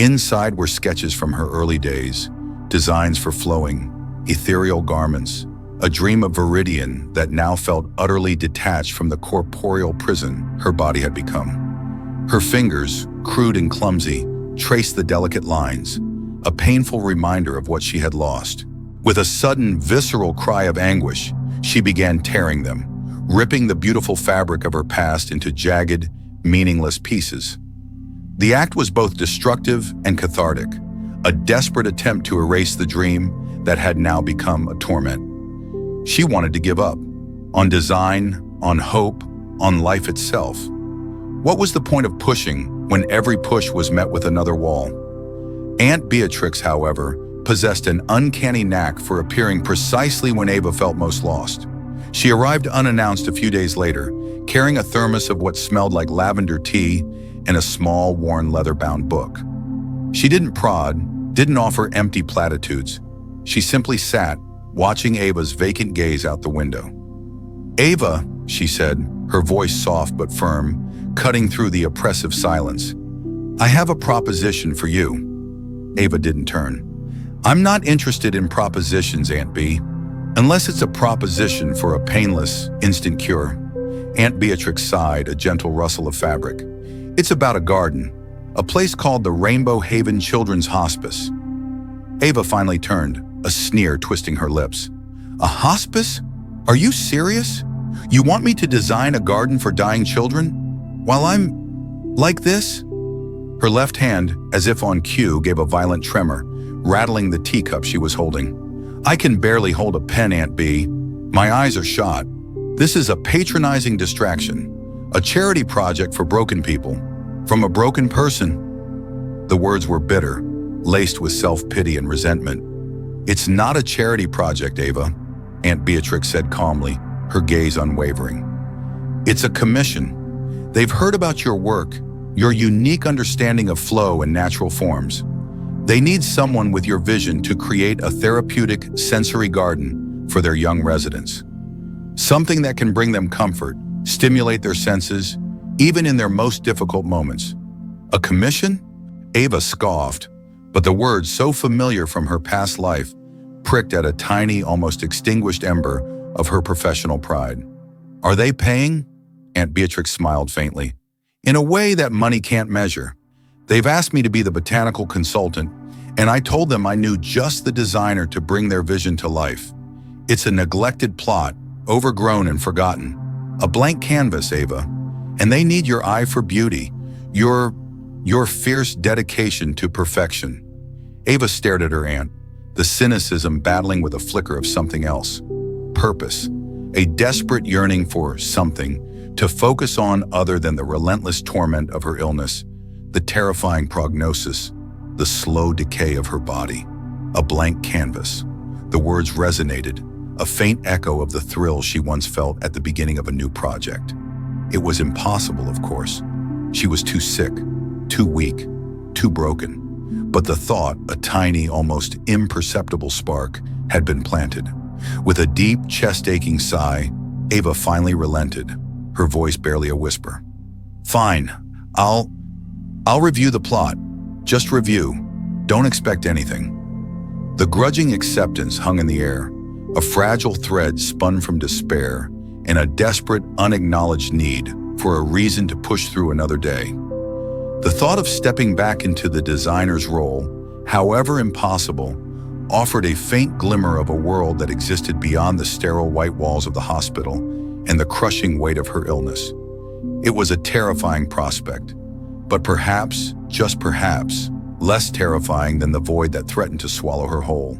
Inside were sketches from her early days, designs for flowing, ethereal garments, a dream of Viridian that now felt utterly detached from the corporeal prison her body had become. Her fingers, crude and clumsy, traced the delicate lines, a painful reminder of what she had lost. With a sudden, visceral cry of anguish, she began tearing them, ripping the beautiful fabric of her past into jagged, meaningless pieces. The act was both destructive and cathartic, a desperate attempt to erase the dream that had now become a torment. She wanted to give up, on design, on hope, on life itself. What was the point of pushing when every push was met with another wall? Aunt Beatrix, however, possessed an uncanny knack for appearing precisely when Ava felt most lost. She arrived unannounced a few days later, carrying a thermos of what smelled like lavender tea and a small, worn, leather-bound book. She didn't prod, didn't offer empty platitudes. She simply sat, watching Ava's vacant gaze out the window. "Ava," she said, her voice soft but firm, cutting through the oppressive silence. "I have a proposition for you." Ava didn't turn. "I'm not interested in propositions, Aunt B, unless it's a proposition for a painless, instant cure." Aunt Beatrix sighed, a gentle rustle of fabric. "It's about a garden, a place called the Rainbow Haven Children's Hospice." Ava finally turned, a sneer twisting her lips. "A hospice? Are you serious? You want me to design a garden for dying children? While I'm like this?" Her left hand, as if on cue, gave a violent tremor, rattling the teacup she was holding. "I can barely hold a pen, Aunt B. My eyes are shot. This is a patronizing distraction, a charity project for broken people, from a broken person." The words were bitter, laced with self-pity and resentment. "It's not a charity project, Ava," Aunt Beatrix said calmly, her gaze unwavering. "It's a commission. They've heard about your work, your unique understanding of flow and natural forms. They need someone with your vision to create a therapeutic sensory garden for their young residents. Something that can bring them comfort, stimulate their senses, even in their most difficult moments." "A commission?" Ava scoffed, but the words, so familiar from her past life, pricked at a tiny, almost extinguished ember of her professional pride. "Are they paying?" Aunt Beatrix smiled faintly. "In a way that money can't measure. They've asked me to be the botanical consultant, and I told them I knew just the designer to bring their vision to life. It's a neglected plot, overgrown and forgotten. A blank canvas, Ava. And they need your eye for beauty, your fierce dedication to perfection." Ava stared at her aunt, the cynicism battling with a flicker of something else. Purpose, a desperate yearning for something to focus on other than the relentless torment of her illness, the terrifying prognosis, the slow decay of her body. A blank canvas. The words resonated, a faint echo of the thrill she once felt at the beginning of a new project. It was impossible, of course. She was too sick, too weak, too broken. But the thought, a tiny, almost imperceptible spark, had been planted. With a deep, chest-aching sigh, Ava finally relented, her voice barely a whisper. "Fine, I'll review the plot. Just review. Don't expect anything. The grudging acceptance hung in the air, a fragile thread spun from despair and a desperate, unacknowledged need for a reason to push through another day. The thought of stepping back into the designer's role, however impossible, offered a faint glimmer of a world that existed beyond the sterile white walls of the hospital and the crushing weight of her illness. It was a terrifying prospect, but perhaps, just perhaps, less terrifying than the void that threatened to swallow her whole.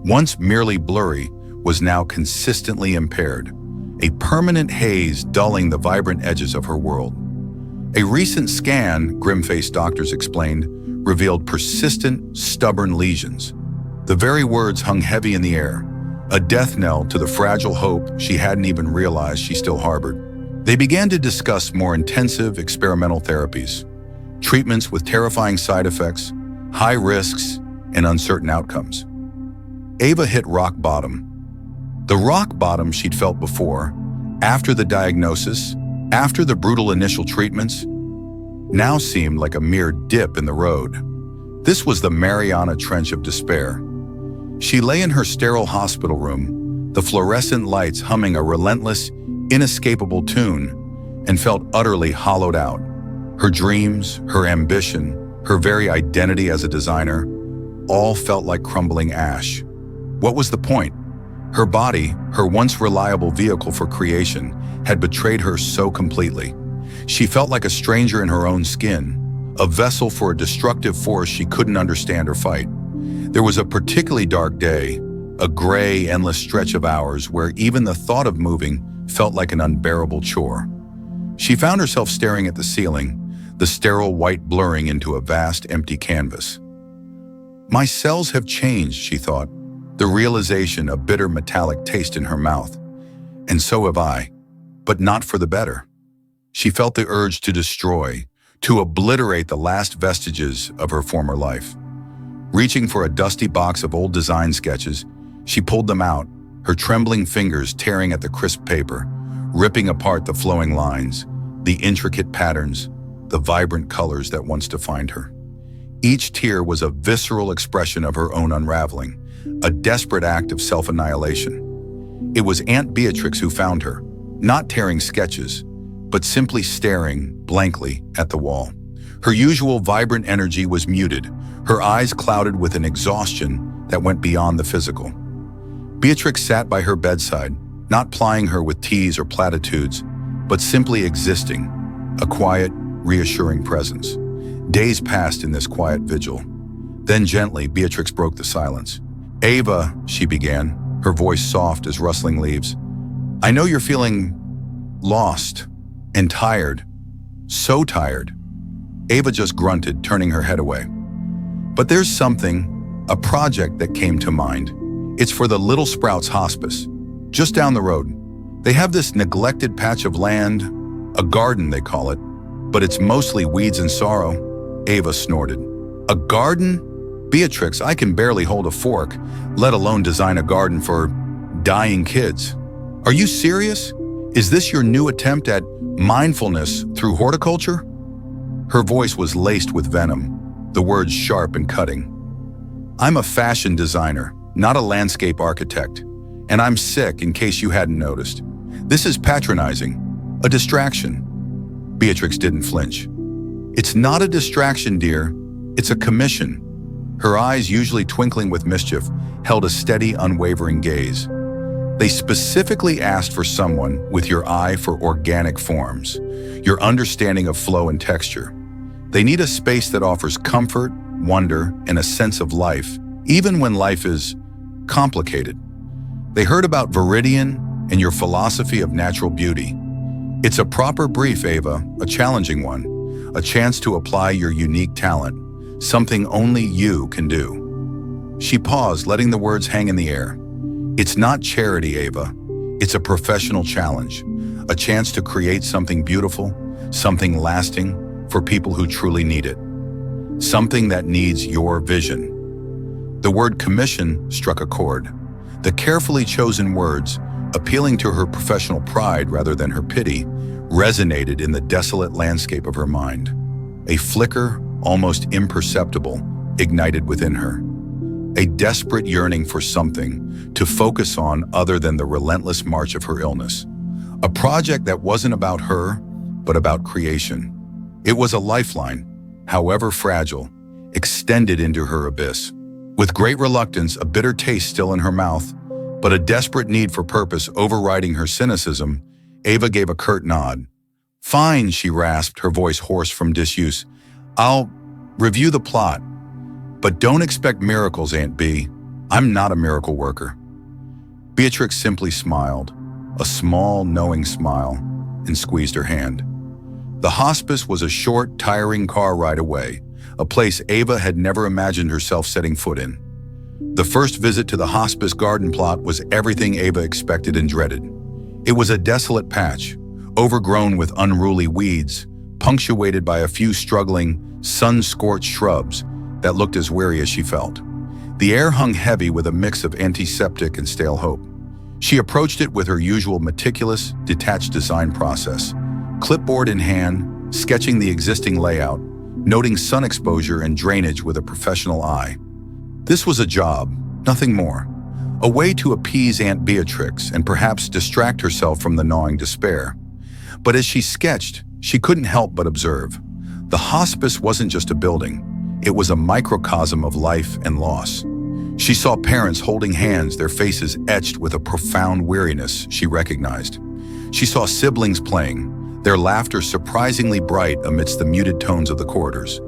Once merely blurry, was now consistently impaired, a permanent haze dulling the vibrant edges of her world. A recent scan, grim-faced doctors explained, revealed persistent, stubborn lesions. The very words hung heavy in the air, a death knell to the fragile hope she hadn't even realized she still harbored. They began to discuss more intensive experimental therapies, treatments with terrifying side effects, high risks, and uncertain outcomes. Ava hit rock bottom. The rock bottom she'd felt before, after the diagnosis, after the brutal initial treatments, now seemed like a mere dip in the road. This was the Mariana Trench of despair. She lay in her sterile hospital room, the fluorescent lights humming a relentless, inescapable tune, and felt utterly hollowed out. Her dreams, her ambition, her very identity as a designer, all felt like crumbling ash. What was the point? Her body, her once reliable vehicle for creation, had betrayed her so completely. She felt like a stranger in her own skin, a vessel for a destructive force she couldn't understand or fight. There was a particularly dark day, a gray, endless stretch of hours where even the thought of moving felt like an unbearable chore. She found herself staring at the ceiling, the sterile white blurring into a vast, empty canvas. My cells have changed, she thought, the realization a bitter metallic taste in her mouth. And so have I, but not for the better. She felt the urge to destroy, to obliterate the last vestiges of her former life. Reaching for a dusty box of old design sketches, she pulled them out, her trembling fingers tearing at the crisp paper, ripping apart the flowing lines, the intricate patterns, the vibrant colors that once defined her. Each tear was a visceral expression of her own unraveling, a desperate act of self-annihilation. It was Aunt Beatrix who found her, not tearing sketches, but simply staring blankly at the wall. Her usual vibrant energy was muted, her eyes clouded with an exhaustion that went beyond the physical. Beatrix sat by her bedside, not plying her with teas or platitudes, but simply existing, a quiet, reassuring presence. Days passed in this quiet vigil. Then gently, Beatrix broke the silence. "Ava," she began, her voice soft as rustling leaves, "I know you're feeling lost and tired, so tired." Ava just grunted, turning her head away. "But there's something, a project that came to mind. It's for the Little Sprouts Hospice, just down the road. They have this neglected patch of land, a garden they call it, but it's mostly weeds and sorrow." Ava snorted. "A garden? Beatrix, I can barely hold a fork, let alone design a garden for dying kids. Are you serious? Is this your new attempt at mindfulness through horticulture?" Her voice was laced with venom, the words sharp and cutting. "I'm a fashion designer, not a landscape architect, and I'm sick in case you hadn't noticed. This is patronizing, a distraction." Beatrix didn't flinch. "It's not a distraction, dear. It's a commission." Her eyes, usually twinkling with mischief, held a steady, unwavering gaze. "They specifically asked for someone with your eye for organic forms, your understanding of flow and texture. They need a space that offers comfort, wonder, and a sense of life, even when life is complicated. They heard about Viridian and your philosophy of natural beauty. It's a proper brief, Ava, a challenging one, a chance to apply your unique talent, something only you can do." She paused, letting the words hang in the air. "It's not charity, Ava. It's a professional challenge, a chance to create something beautiful, something lasting for people who truly need it. Something that needs your vision." The word commission struck a chord. The carefully chosen words, appealing to her professional pride rather than her pity, resonated in the desolate landscape of her mind. A flicker, almost imperceptible, ignited within her. A desperate yearning for something to focus on other than the relentless march of her illness. A project that wasn't about her, but about creation. It was a lifeline, however fragile, extended into her abyss. With great reluctance, a bitter taste still in her mouth, but a desperate need for purpose overriding her cynicism, Ava gave a curt nod. "Fine," she rasped, her voice hoarse from disuse. "I'll review the plot. But don't expect miracles, Aunt B. I'm not a miracle worker." Beatrix simply smiled, a small, knowing smile, and squeezed her hand. The hospice was a short, tiring car ride away, a place Ava had never imagined herself setting foot in. The first visit to the hospice garden plot was everything Ava expected and dreaded. It was a desolate patch, overgrown with unruly weeds, punctuated by a few struggling, sun-scorched shrubs that looked as weary as she felt. The air hung heavy with a mix of antiseptic and stale hope. She approached it with her usual meticulous, detached design process, clipboard in hand, sketching the existing layout, noting sun exposure and drainage with a professional eye. This was a job, nothing more. A way to appease Aunt Beatrix and perhaps distract herself from the gnawing despair. But as she sketched, she couldn't help but observe. The hospice wasn't just a building. It was a microcosm of life and loss. She saw parents holding hands, their faces etched with a profound weariness she recognized. She saw siblings playing, their laughter surprisingly bright amidst the muted tones of the corridors.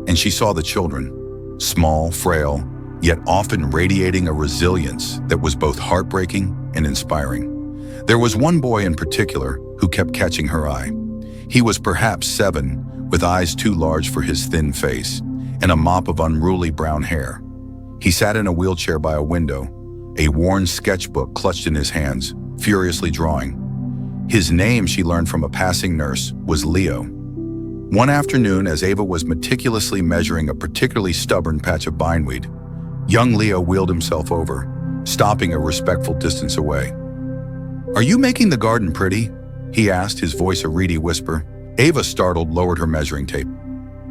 And she saw the children, small, frail, yet often radiating a resilience that was both heartbreaking and inspiring. There was one boy in particular who kept catching her eye. He was perhaps 7, with eyes too large for his thin face, and a mop of unruly brown hair. He sat in a wheelchair by a window, a worn sketchbook clutched in his hands, furiously drawing. His name, she learned from a passing nurse, was Leo. One afternoon, as Ava was meticulously measuring a particularly stubborn patch of bindweed, young Leo wheeled himself over, stopping a respectful distance away. "Are you making the garden pretty?" he asked, his voice a reedy whisper. Ava, startled, lowered her measuring tape.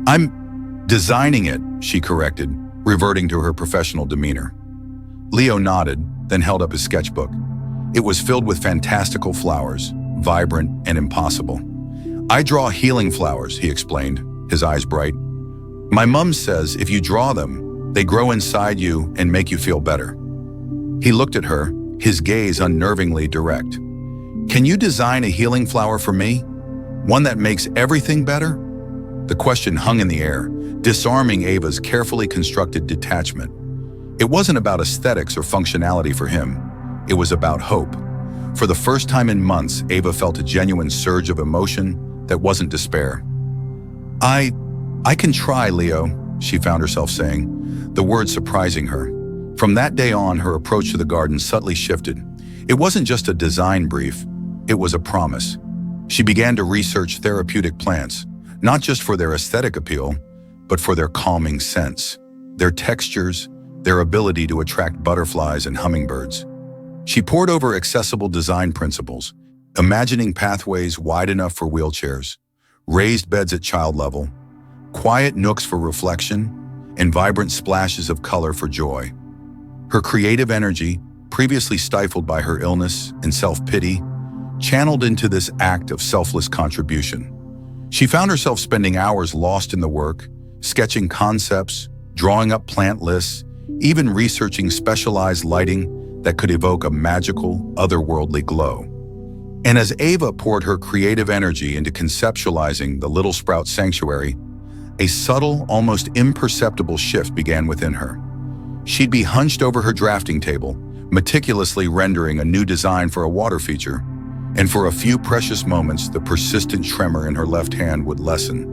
"I'm designing it," she corrected, reverting to her professional demeanor. Leo nodded, then held up his sketchbook. It was filled with fantastical flowers, vibrant and impossible. "I draw healing flowers," he explained, his eyes bright. "My mom says if you draw them, they grow inside you and make you feel better." He looked at her, his gaze unnervingly direct. "Can you design a healing flower for me? One that makes everything better?" The question hung in the air, disarming Ava's carefully constructed detachment. It wasn't about aesthetics or functionality for him. It was about hope. For the first time in months, Ava felt a genuine surge of emotion that wasn't despair. I can try, Leo," she found herself saying, the words surprising her. From that day on, her approach to the garden subtly shifted. It wasn't just a design brief, it was a promise. She began to research therapeutic plants, not just for their aesthetic appeal, but for their calming sense, their textures, their ability to attract butterflies and hummingbirds. She pored over accessible design principles, imagining pathways wide enough for wheelchairs, raised beds at child level, quiet nooks for reflection, and vibrant splashes of color for joy. Her creative energy, previously stifled by her illness and self-pity, channeled into this act of selfless contribution. She found herself spending hours lost in the work, sketching concepts, drawing up plant lists, even researching specialized lighting that could evoke a magical, otherworldly glow. And as Ava poured her creative energy into conceptualizing the Little Sprout Sanctuary, a subtle, almost imperceptible shift began within her. She'd be hunched over her drafting table, meticulously rendering a new design for a water feature, and for a few precious moments, the persistent tremor in her left hand would lessen,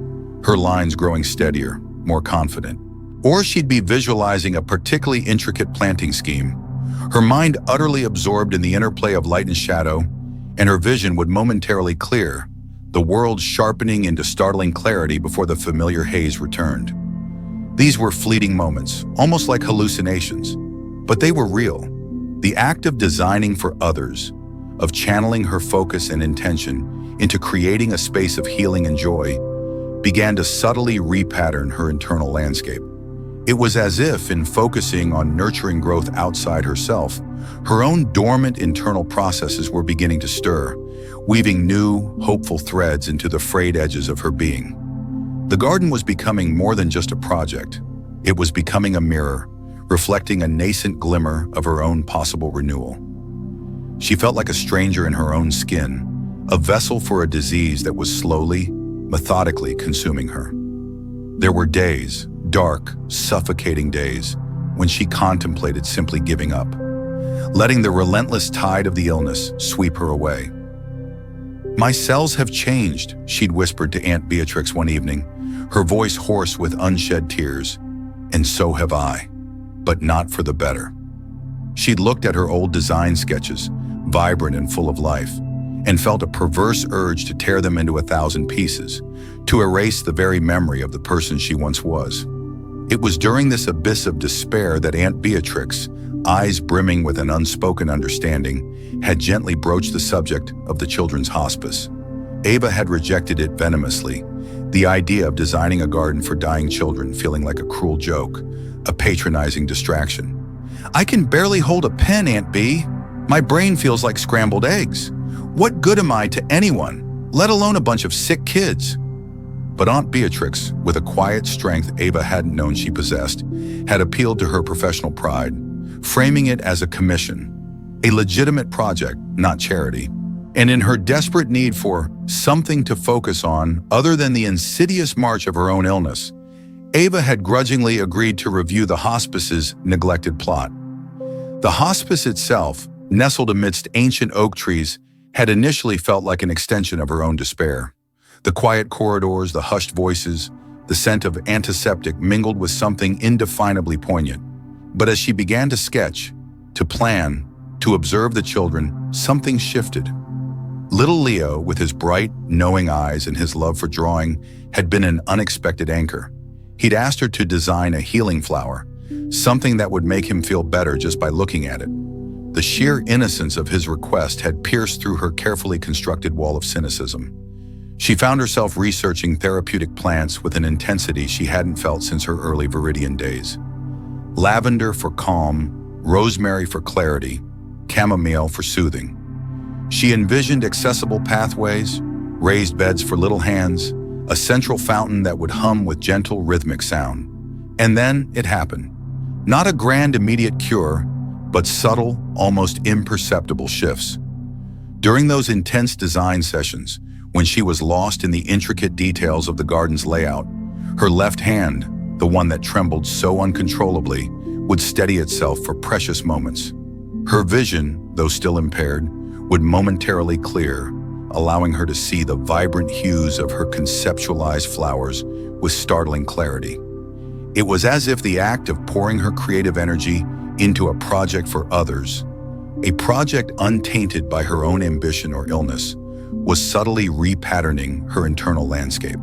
her lines growing steadier, more confident. Or she'd be visualizing a particularly intricate planting scheme, her mind utterly absorbed in the interplay of light and shadow, and her vision would momentarily clear, the world sharpening into startling clarity before the familiar haze returned. These were fleeting moments, almost like hallucinations, but they were real. The act of designing for others, of channeling her focus and intention into creating a space of healing and joy, began to subtly repattern her internal landscape. It was as if, in focusing on nurturing growth outside herself, her own dormant internal processes were beginning to stir, weaving new, hopeful threads into the frayed edges of her being. The garden was becoming more than just a project. It was becoming a mirror, reflecting a nascent glimmer of her own possible renewal. She felt like a stranger in her own skin, a vessel for a disease that was slowly, methodically consuming her. There were days, dark, suffocating days, when she contemplated simply giving up, letting the relentless tide of the illness sweep her away. "My cells have changed," she'd whispered to Aunt Beatrix one evening, her voice hoarse with unshed tears. "And so have I, but not for the better." She'd looked at her old design sketches, vibrant and full of life, and felt a perverse urge to tear them into 1,000 pieces, to erase the very memory of the person she once was. It was during this abyss of despair that Aunt Beatrix, eyes brimming with an unspoken understanding, had gently broached the subject of the children's hospice. Ava had rejected it venomously, the idea of designing a garden for dying children feeling like a cruel joke, a patronizing distraction. "I can barely hold a pen, Aunt B. My brain feels like scrambled eggs. What good am I to anyone, let alone a bunch of sick kids?" But Aunt Beatrix, with a quiet strength Ava hadn't known she possessed, had appealed to her professional pride, framing it as a commission, a legitimate project, not charity. And in her desperate need for something to focus on other than the insidious march of her own illness, Ava had grudgingly agreed to review the hospice's neglected plot. The hospice itself, nestled amidst ancient oak trees, had initially felt like an extension of her own despair. The quiet corridors, the hushed voices, the scent of antiseptic mingled with something indefinably poignant. But as she began to sketch, to plan, to observe the children, something shifted. Little Leo, with his bright, knowing eyes and his love for drawing, had been an unexpected anchor. He'd asked her to design a healing flower, something that would make him feel better just by looking at it. The sheer innocence of his request had pierced through her carefully constructed wall of cynicism. She found herself researching therapeutic plants with an intensity she hadn't felt since her early Viridian days. Lavender for calm, rosemary for clarity, chamomile for soothing. She envisioned accessible pathways, raised beds for little hands, a central fountain that would hum with gentle rhythmic sound. And then it happened. Not a grand immediate cure, but subtle, almost imperceptible shifts. During those intense design sessions, when she was lost in the intricate details of the garden's layout, her left hand, the one that trembled so uncontrollably, would steady itself for precious moments. Her vision, though still impaired, would momentarily clear, allowing her to see the vibrant hues of her conceptualized flowers with startling clarity. It was as if the act of pouring her creative energy into a project for others, a project untainted by her own ambition or illness, was subtly repatterning her internal landscape.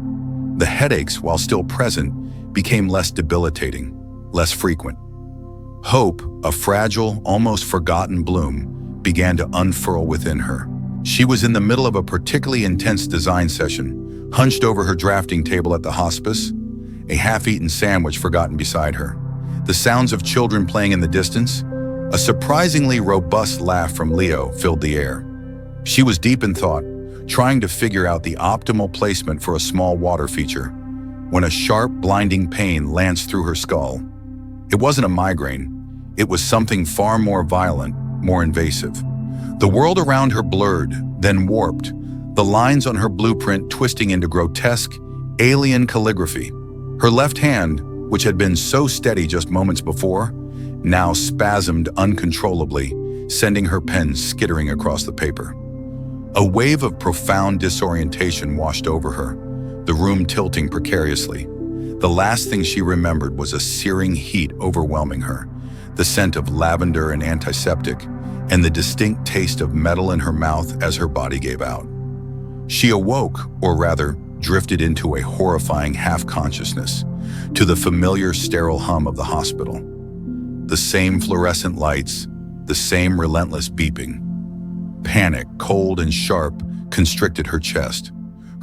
The headaches, while still present, became less debilitating, less frequent. Hope, a fragile, almost forgotten bloom, began to unfurl within her. She was in the middle of a particularly intense design session, hunched over her drafting table at the hospice, a half-eaten sandwich forgotten beside her, the sounds of children playing in the distance. A surprisingly robust laugh from Leo filled the air. She was deep in thought, trying to figure out the optimal placement for a small water feature, when a sharp, blinding pain lanced through her skull. It wasn't a migraine. It was something far more violent, more invasive. The world around her blurred, then warped, the lines on her blueprint twisting into grotesque, alien calligraphy. Her left hand, which had been so steady just moments before, now spasmed uncontrollably, sending her pen skittering across the paper. A wave of profound disorientation washed over her, the room tilting precariously. The last thing she remembered was a searing heat overwhelming her, the scent of lavender and antiseptic, and the distinct taste of metal in her mouth as her body gave out. She awoke, or rather, drifted into a horrifying half-consciousness, to the familiar sterile hum of the hospital. The same fluorescent lights, the same relentless beeping. Panic, cold and sharp, constricted her chest.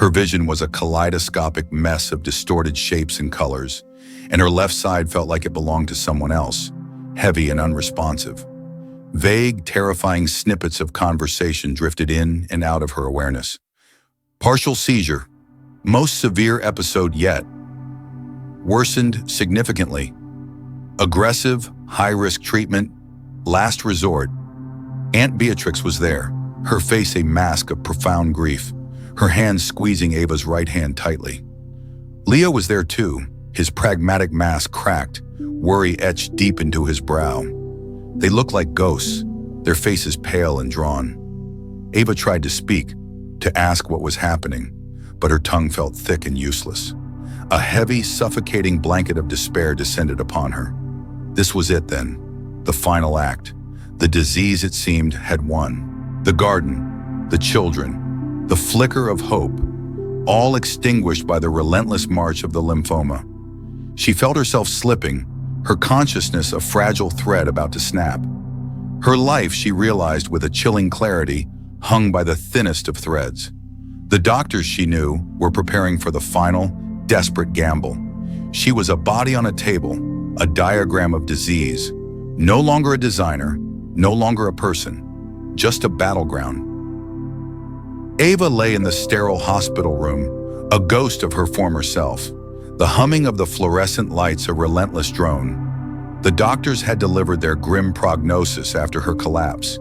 Her vision was a kaleidoscopic mess of distorted shapes and colors, and her left side felt like it belonged to someone else, heavy and unresponsive. Vague, terrifying snippets of conversation drifted in and out of her awareness. Partial seizure, most severe episode yet. Worsened significantly. Aggressive, high-risk treatment, last resort. Aunt Beatrix was there, her face a mask of profound grief, her hand squeezing Ava's right hand tightly. Leo was there too, his pragmatic mask cracked, worry etched deep into his brow. They looked like ghosts, their faces pale and drawn. Ava tried to speak, to ask what was happening, but her tongue felt thick and useless. A heavy, suffocating blanket of despair descended upon her. This was it then, the final act. The disease, it seemed, had won. The garden, the children, the flicker of hope, all extinguished by the relentless march of the lymphoma. She felt herself slipping, her consciousness a fragile thread about to snap. Her life, she realized with a chilling clarity, hung by the thinnest of threads. The doctors, she knew, were preparing for the final, desperate gamble. She was a body on a table, a diagram of disease. No longer a designer, no longer a person, just a battleground. Ava lay in the sterile hospital room, a ghost of her former self. The humming of the fluorescent lights a relentless drone. The doctors had delivered their grim prognosis after her collapse,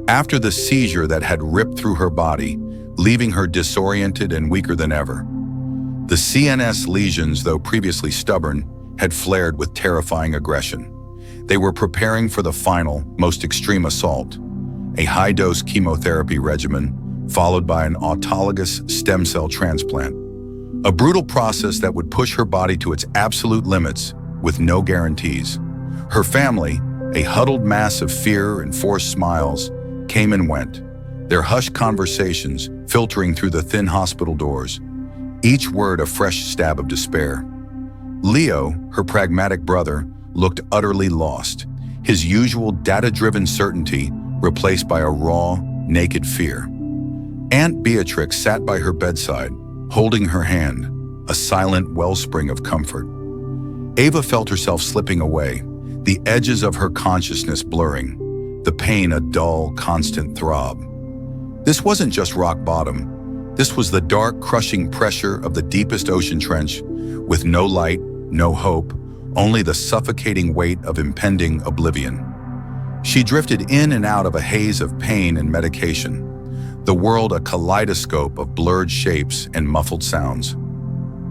after the seizure that had ripped through her body, leaving her disoriented and weaker than ever. The CNS lesions, though previously stubborn, had flared with terrifying aggression. They were preparing for the final, most extreme assault, a high-dose chemotherapy regimen, followed by an autologous stem cell transplant. A brutal process that would push her body to its absolute limits with no guarantees. Her family, a huddled mass of fear and forced smiles, came and went, their hushed conversations filtering through the thin hospital doors, each word a fresh stab of despair. Leo, her pragmatic brother, looked utterly lost, his usual data-driven certainty replaced by a raw, naked fear. Aunt Beatrix sat by her bedside, holding her hand, a silent wellspring of comfort. Ava felt herself slipping away, the edges of her consciousness blurring, the pain a dull, constant throb. This wasn't just rock bottom. This was the dark, crushing pressure of the deepest ocean trench, with no light, no hope, only the suffocating weight of impending oblivion. She drifted in and out of a haze of pain and medication, the world a kaleidoscope of blurred shapes and muffled sounds.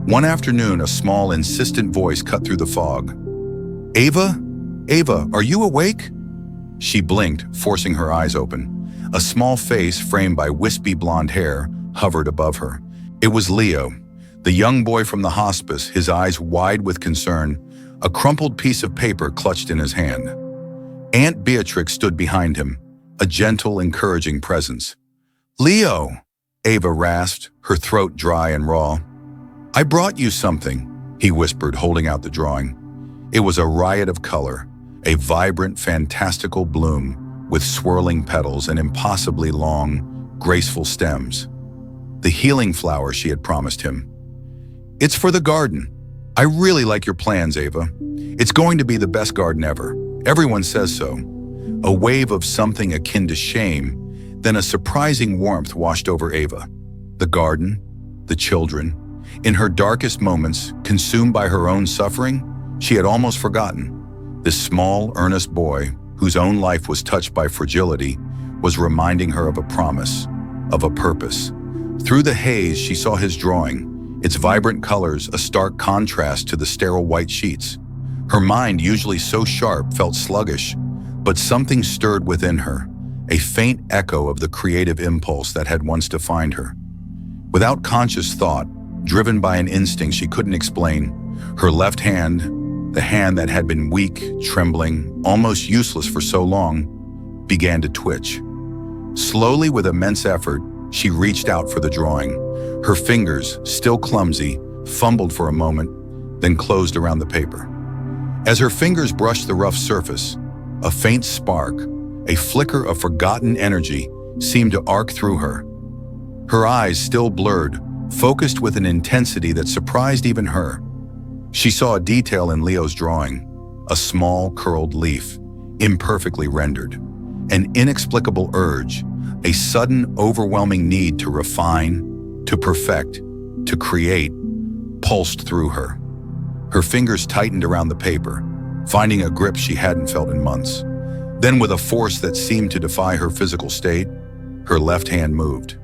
One afternoon, a small, insistent voice cut through the fog. "Ava? Ava, are you awake?" She blinked, forcing her eyes open. A small face, framed by wispy blonde hair, hovered above her. It was Leo, the young boy from the hospice, his eyes wide with concern, a crumpled piece of paper clutched in his hand. Aunt Beatrix stood behind him, a gentle, encouraging presence. "Leo," Ava rasped, her throat dry and raw. "I brought you something," he whispered, holding out the drawing. It was a riot of color, a vibrant, fantastical bloom with swirling petals and impossibly long, graceful stems. The healing flower she had promised him. "It's for the garden. I really like your plans, Ava. It's going to be the best garden ever. Everyone says so." A wave of something akin to shame, then a surprising warmth washed over Ava. The garden, the children. In her darkest moments, consumed by her own suffering, she had almost forgotten. This small, earnest boy, whose own life was touched by fragility, was reminding her of a promise, of a purpose. Through the haze, she saw his drawing, its vibrant colors a stark contrast to the sterile white sheets. Her mind, usually so sharp, felt sluggish, but something stirred within her, a faint echo of the creative impulse that had once defined her. Without conscious thought, driven by an instinct she couldn't explain, her left hand, the hand that had been weak, trembling, almost useless for so long, began to twitch. Slowly, with immense effort, she reached out for the drawing. Her fingers, still clumsy, fumbled for a moment, then closed around the paper. As her fingers brushed the rough surface, a faint spark, a flicker of forgotten energy, seemed to arc through her. Her eyes, still blurred, focused with an intensity that surprised even her. She saw a detail in Leo's drawing, a small curled leaf, imperfectly rendered. An inexplicable urge, a sudden overwhelming need to refine, to perfect, to create, pulsed through her. Her fingers tightened around the paper, finding a grip she hadn't felt in months. Then, with a force that seemed to defy her physical state, her left hand moved.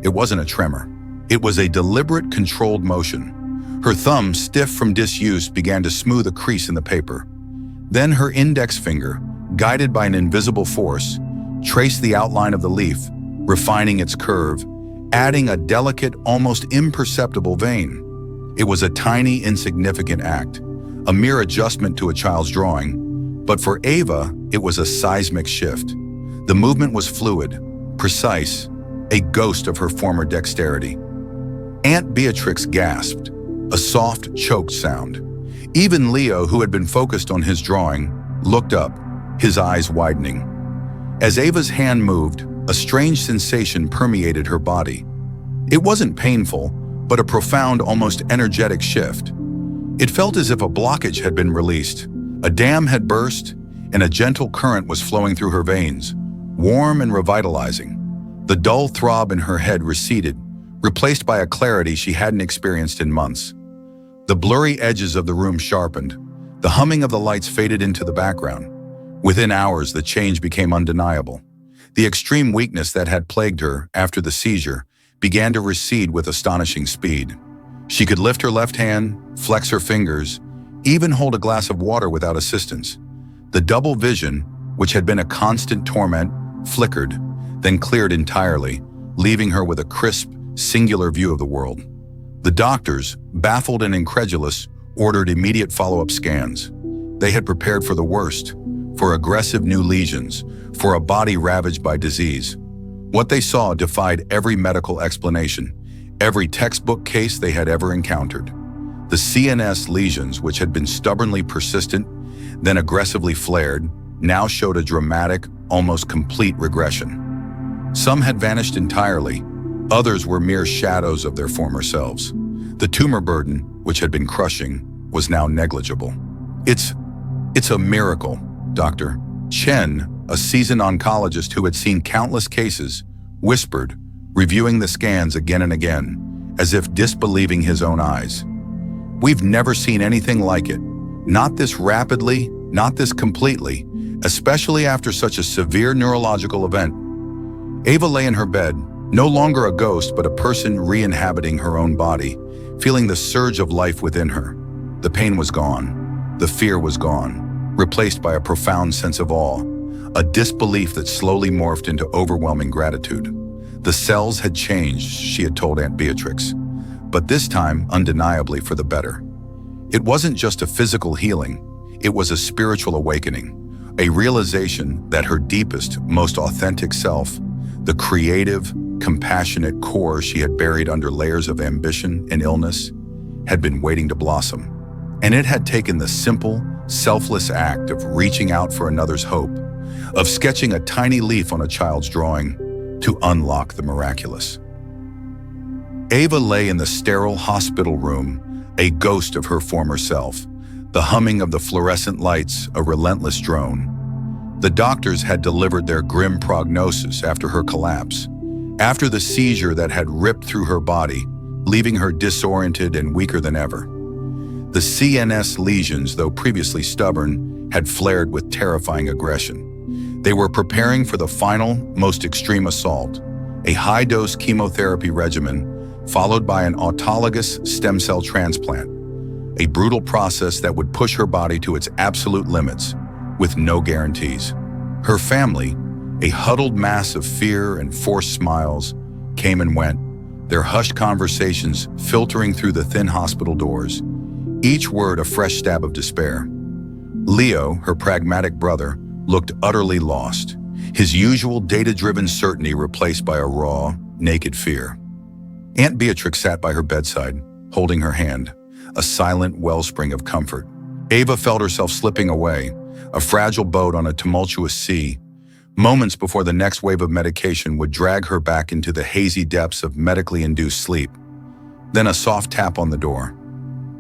It wasn't a tremor. It was a deliberate, controlled motion. Her thumb, stiff from disuse, began to smooth a crease in the paper. Then her index finger, guided by an invisible force, traced the outline of the leaf, refining its curve, adding a delicate, almost imperceptible vein. It was a tiny, insignificant act, a mere adjustment to a child's drawing, but for Ava, it was a seismic shift. The movement was fluid, precise, a ghost of her former dexterity. Aunt Beatrix gasped, a soft, choked sound. Even Leo, who had been focused on his drawing, looked up, his eyes widening. As Ava's hand moved, a strange sensation permeated her body. It wasn't painful, but a profound, almost energetic shift. It felt as if a blockage had been released, a dam had burst, and a gentle current was flowing through her veins, warm and revitalizing. The dull throb in her head receded, replaced by a clarity she hadn't experienced in months. The blurry edges of the room sharpened. The humming of the lights faded into the background. Within hours, the change became undeniable. The extreme weakness that had plagued her after the seizure began to recede with astonishing speed. She could lift her left hand, flex her fingers, even hold a glass of water without assistance. The double vision, which had been a constant torment, flickered, then cleared entirely, leaving her with a crisp, singular view of the world. The doctors, baffled and incredulous, ordered immediate follow-up scans. They had prepared for the worst, for aggressive new lesions, for a body ravaged by disease. What they saw defied every medical explanation, every textbook case they had ever encountered. The CNS lesions, which had been stubbornly persistent, then aggressively flared, now showed a dramatic, almost complete regression. Some had vanished entirely, others were mere shadows of their former selves. The tumor burden, which had been crushing, was now negligible. It's a miracle, Dr. Chen, a seasoned oncologist who had seen countless cases, whispered, reviewing the scans again and again, as if disbelieving his own eyes. We've never seen anything like it. Not this rapidly, not this completely, especially after such a severe neurological event. Ava lay in her bed, no longer a ghost, but a person re-inhabiting her own body, feeling the surge of life within her. The pain was gone. The fear was gone, replaced by a profound sense of awe, a disbelief that slowly morphed into overwhelming gratitude. The cells had changed, she had told Aunt Beatrix, but this time undeniably for the better. It wasn't just a physical healing, it was a spiritual awakening, a realization that her deepest, most authentic self, the creative, compassionate core she had buried under layers of ambition and illness, had been waiting to blossom. And it had taken the simple, selfless act of reaching out for another's hope, of sketching a tiny leaf on a child's drawing, to unlock the miraculous. Ava lay in the sterile hospital room, a ghost of her former self, the humming of the fluorescent lights a relentless drone. The doctors had delivered their grim prognosis after her collapse, after the seizure that had ripped through her body, leaving her disoriented and weaker than ever. The CNS lesions, though previously stubborn, had flared with terrifying aggression. They were preparing for the final, most extreme assault, a high-dose chemotherapy regimen followed by an autologous stem cell transplant, a brutal process that would push her body to its absolute limits, with no guarantees. Her family, a huddled mass of fear and forced smiles, came and went, their hushed conversations filtering through the thin hospital doors, each word a fresh stab of despair. Leo, her pragmatic brother, looked utterly lost, his usual data-driven certainty replaced by a raw, naked fear. Aunt Beatrix sat by her bedside, holding her hand, a silent wellspring of comfort. Ava felt herself slipping away, a fragile boat on a tumultuous sea, moments before the next wave of medication would drag her back into the hazy depths of medically induced sleep. Then a soft tap on the door.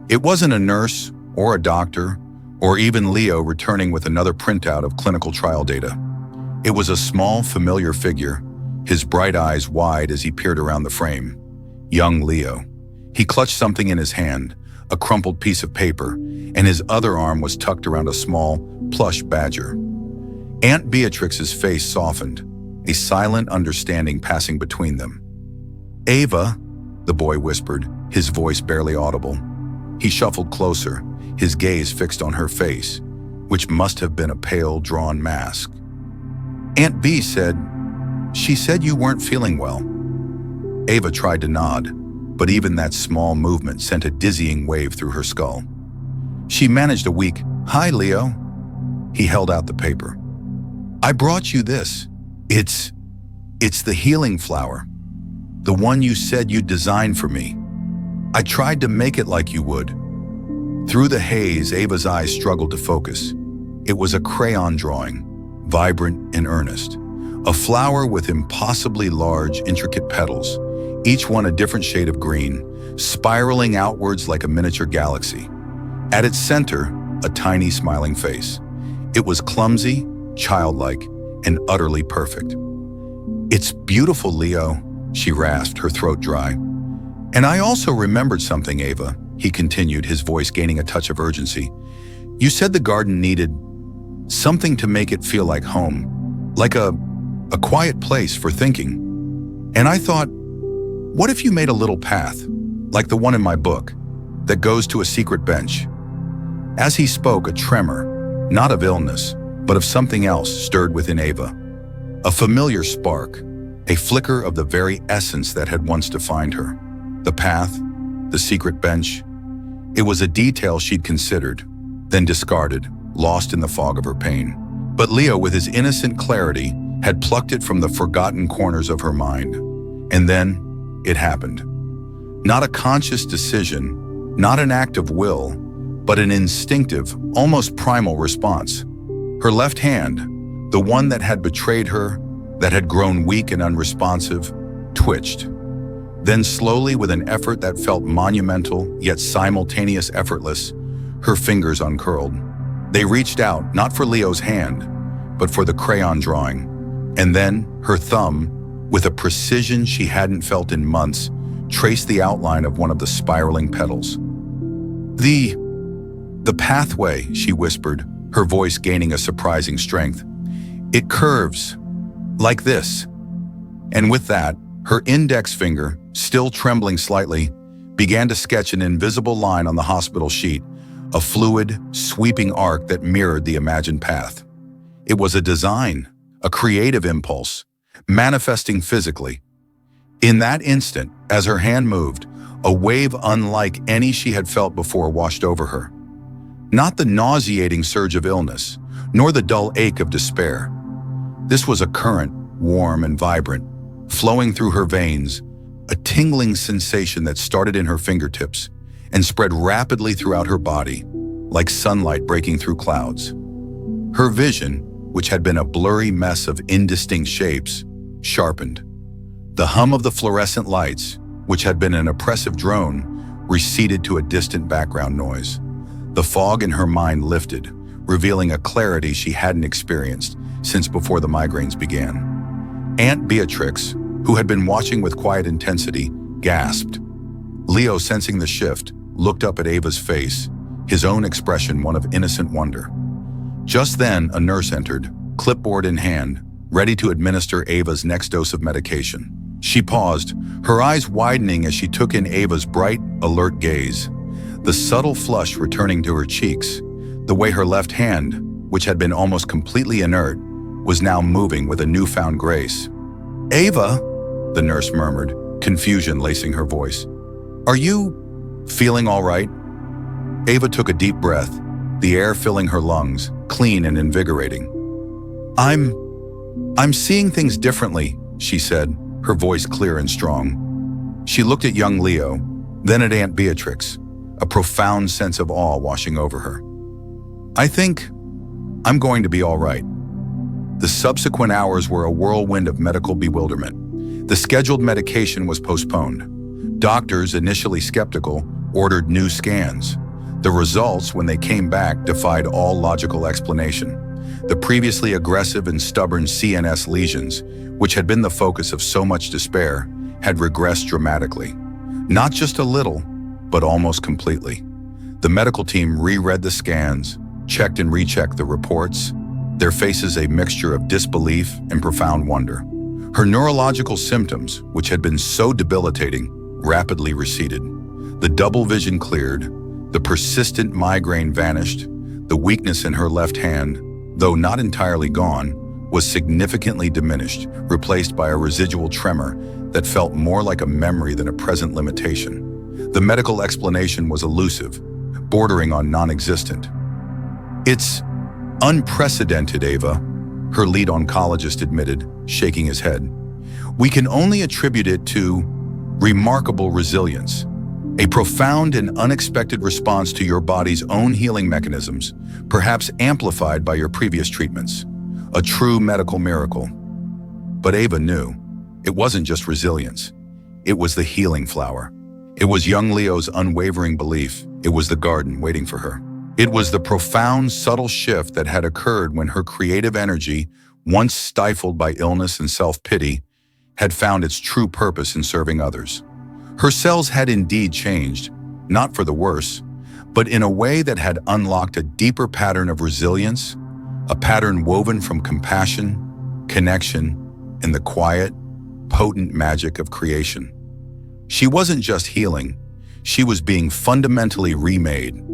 It wasn't a nurse or a doctor or even Leo returning with another printout of clinical trial data. It was a small, familiar figure, his bright eyes wide as he peered around the frame. Young Leo. He clutched something in his hand, a crumpled piece of paper, and his other arm was tucked around a small, plush badger. Aunt Beatrix's face softened, a silent understanding passing between them. "Ava," the boy whispered, his voice barely audible. He shuffled closer, his gaze fixed on her face, which must have been a pale, drawn mask. "Aunt B said, she said you weren't feeling well." Ava tried to nod, but even that small movement sent a dizzying wave through her skull. She managed a weak, "Hi, Leo." He held out the paper. "I brought you this. It's the healing flower. The one you said you'd designed for me. I tried to make it like you would." Through the haze, Ava's eyes struggled to focus. It was a crayon drawing, vibrant and earnest. A flower with impossibly large, intricate petals, each one a different shade of green, spiraling outwards like a miniature galaxy. At its center, a tiny smiling face. It was clumsy, childlike, and utterly perfect. "It's beautiful, Leo," she rasped, her throat dry. "And I also remembered something, Ava," he continued, his voice gaining a touch of urgency. "You said the garden needed something to make it feel like home, like a quiet place for thinking. And I thought, what if you made a little path, like the one in my book, that goes to a secret bench?" As he spoke, a tremor, not of illness, but of something else, stirred within Ava. A familiar spark, a flicker of the very essence that had once defined her. The path, the secret bench. It was a detail she'd considered, then discarded, lost in the fog of her pain. But Leo, with his innocent clarity, had plucked it from the forgotten corners of her mind. And then it happened. Not a conscious decision, not an act of will, but an instinctive, almost primal response. Her left hand, the one that had betrayed her, that had grown weak and unresponsive, twitched. Then slowly, with an effort that felt monumental, yet simultaneous effortless, her fingers uncurled. They reached out, not for Leo's hand, but for the crayon drawing. And then, her thumb, with a precision she hadn't felt in months, traced the outline of one of the spiraling petals. The pathway," she whispered, her voice gaining a surprising strength. "It curves, like this." And with that, her index finger, still trembling slightly, began to sketch an invisible line on the hospital sheet, a fluid, sweeping arc that mirrored the imagined path. It was a design, a creative impulse, manifesting physically. In that instant, as her hand moved, a wave unlike any she had felt before washed over her. Not the nauseating surge of illness, nor the dull ache of despair. This was a current, warm and vibrant, flowing through her veins, a tingling sensation that started in her fingertips and spread rapidly throughout her body, like sunlight breaking through clouds. Her vision, which had been a blurry mess of indistinct shapes, sharpened. The hum of the fluorescent lights, which had been an oppressive drone, receded to a distant background noise. The fog in her mind lifted, revealing a clarity she hadn't experienced since before the migraines began. Aunt Beatrix, who had been watching with quiet intensity, gasped. Leo, sensing the shift, looked up at Ava's face, his own expression one of innocent wonder. Just then, a nurse entered, clipboard in hand, ready to administer Ava's next dose of medication. She paused, her eyes widening as she took in Ava's bright, alert gaze, the subtle flush returning to her cheeks, the way her left hand, which had been almost completely inert, was now moving with a newfound grace. "Ava," the nurse murmured, confusion lacing her voice. "Are you feeling all right?" Ava took a deep breath, the air filling her lungs, clean and invigorating. I'm seeing things differently," she said, her voice clear and strong. She looked at young Leo, then at Aunt Beatrix, a profound sense of awe washing over her. "I think I'm going to be all right." The subsequent hours were a whirlwind of medical bewilderment. The scheduled medication was postponed. Doctors, initially skeptical, ordered new scans. The results, when they came back, defied all logical explanation. The previously aggressive and stubborn CNS lesions, which had been the focus of so much despair, had regressed dramatically. Not just a little, but almost completely. The medical team reread the scans, checked and rechecked the reports, their faces a mixture of disbelief and profound wonder. Her neurological symptoms, which had been so debilitating, rapidly receded. The double vision cleared, the persistent migraine vanished, the weakness in her left hand, though not entirely gone, was significantly diminished, replaced by a residual tremor that felt more like a memory than a present limitation. The medical explanation was elusive, bordering on non-existent. "It's unprecedented, Ava," her lead oncologist admitted, shaking his head. "We can only attribute it to remarkable resilience, a profound and unexpected response to your body's own healing mechanisms, perhaps amplified by your previous treatments. A true medical miracle." But Ava knew it wasn't just resilience. It was the healing flower. It was young Leo's unwavering belief. It was the garden waiting for her. It was the profound, subtle shift that had occurred when her creative energy, once stifled by illness and self-pity, had found its true purpose in serving others. Her cells had indeed changed, not for the worse, but in a way that had unlocked a deeper pattern of resilience, a pattern woven from compassion, connection, and the quiet, potent magic of creation. She wasn't just healing, she was being fundamentally remade,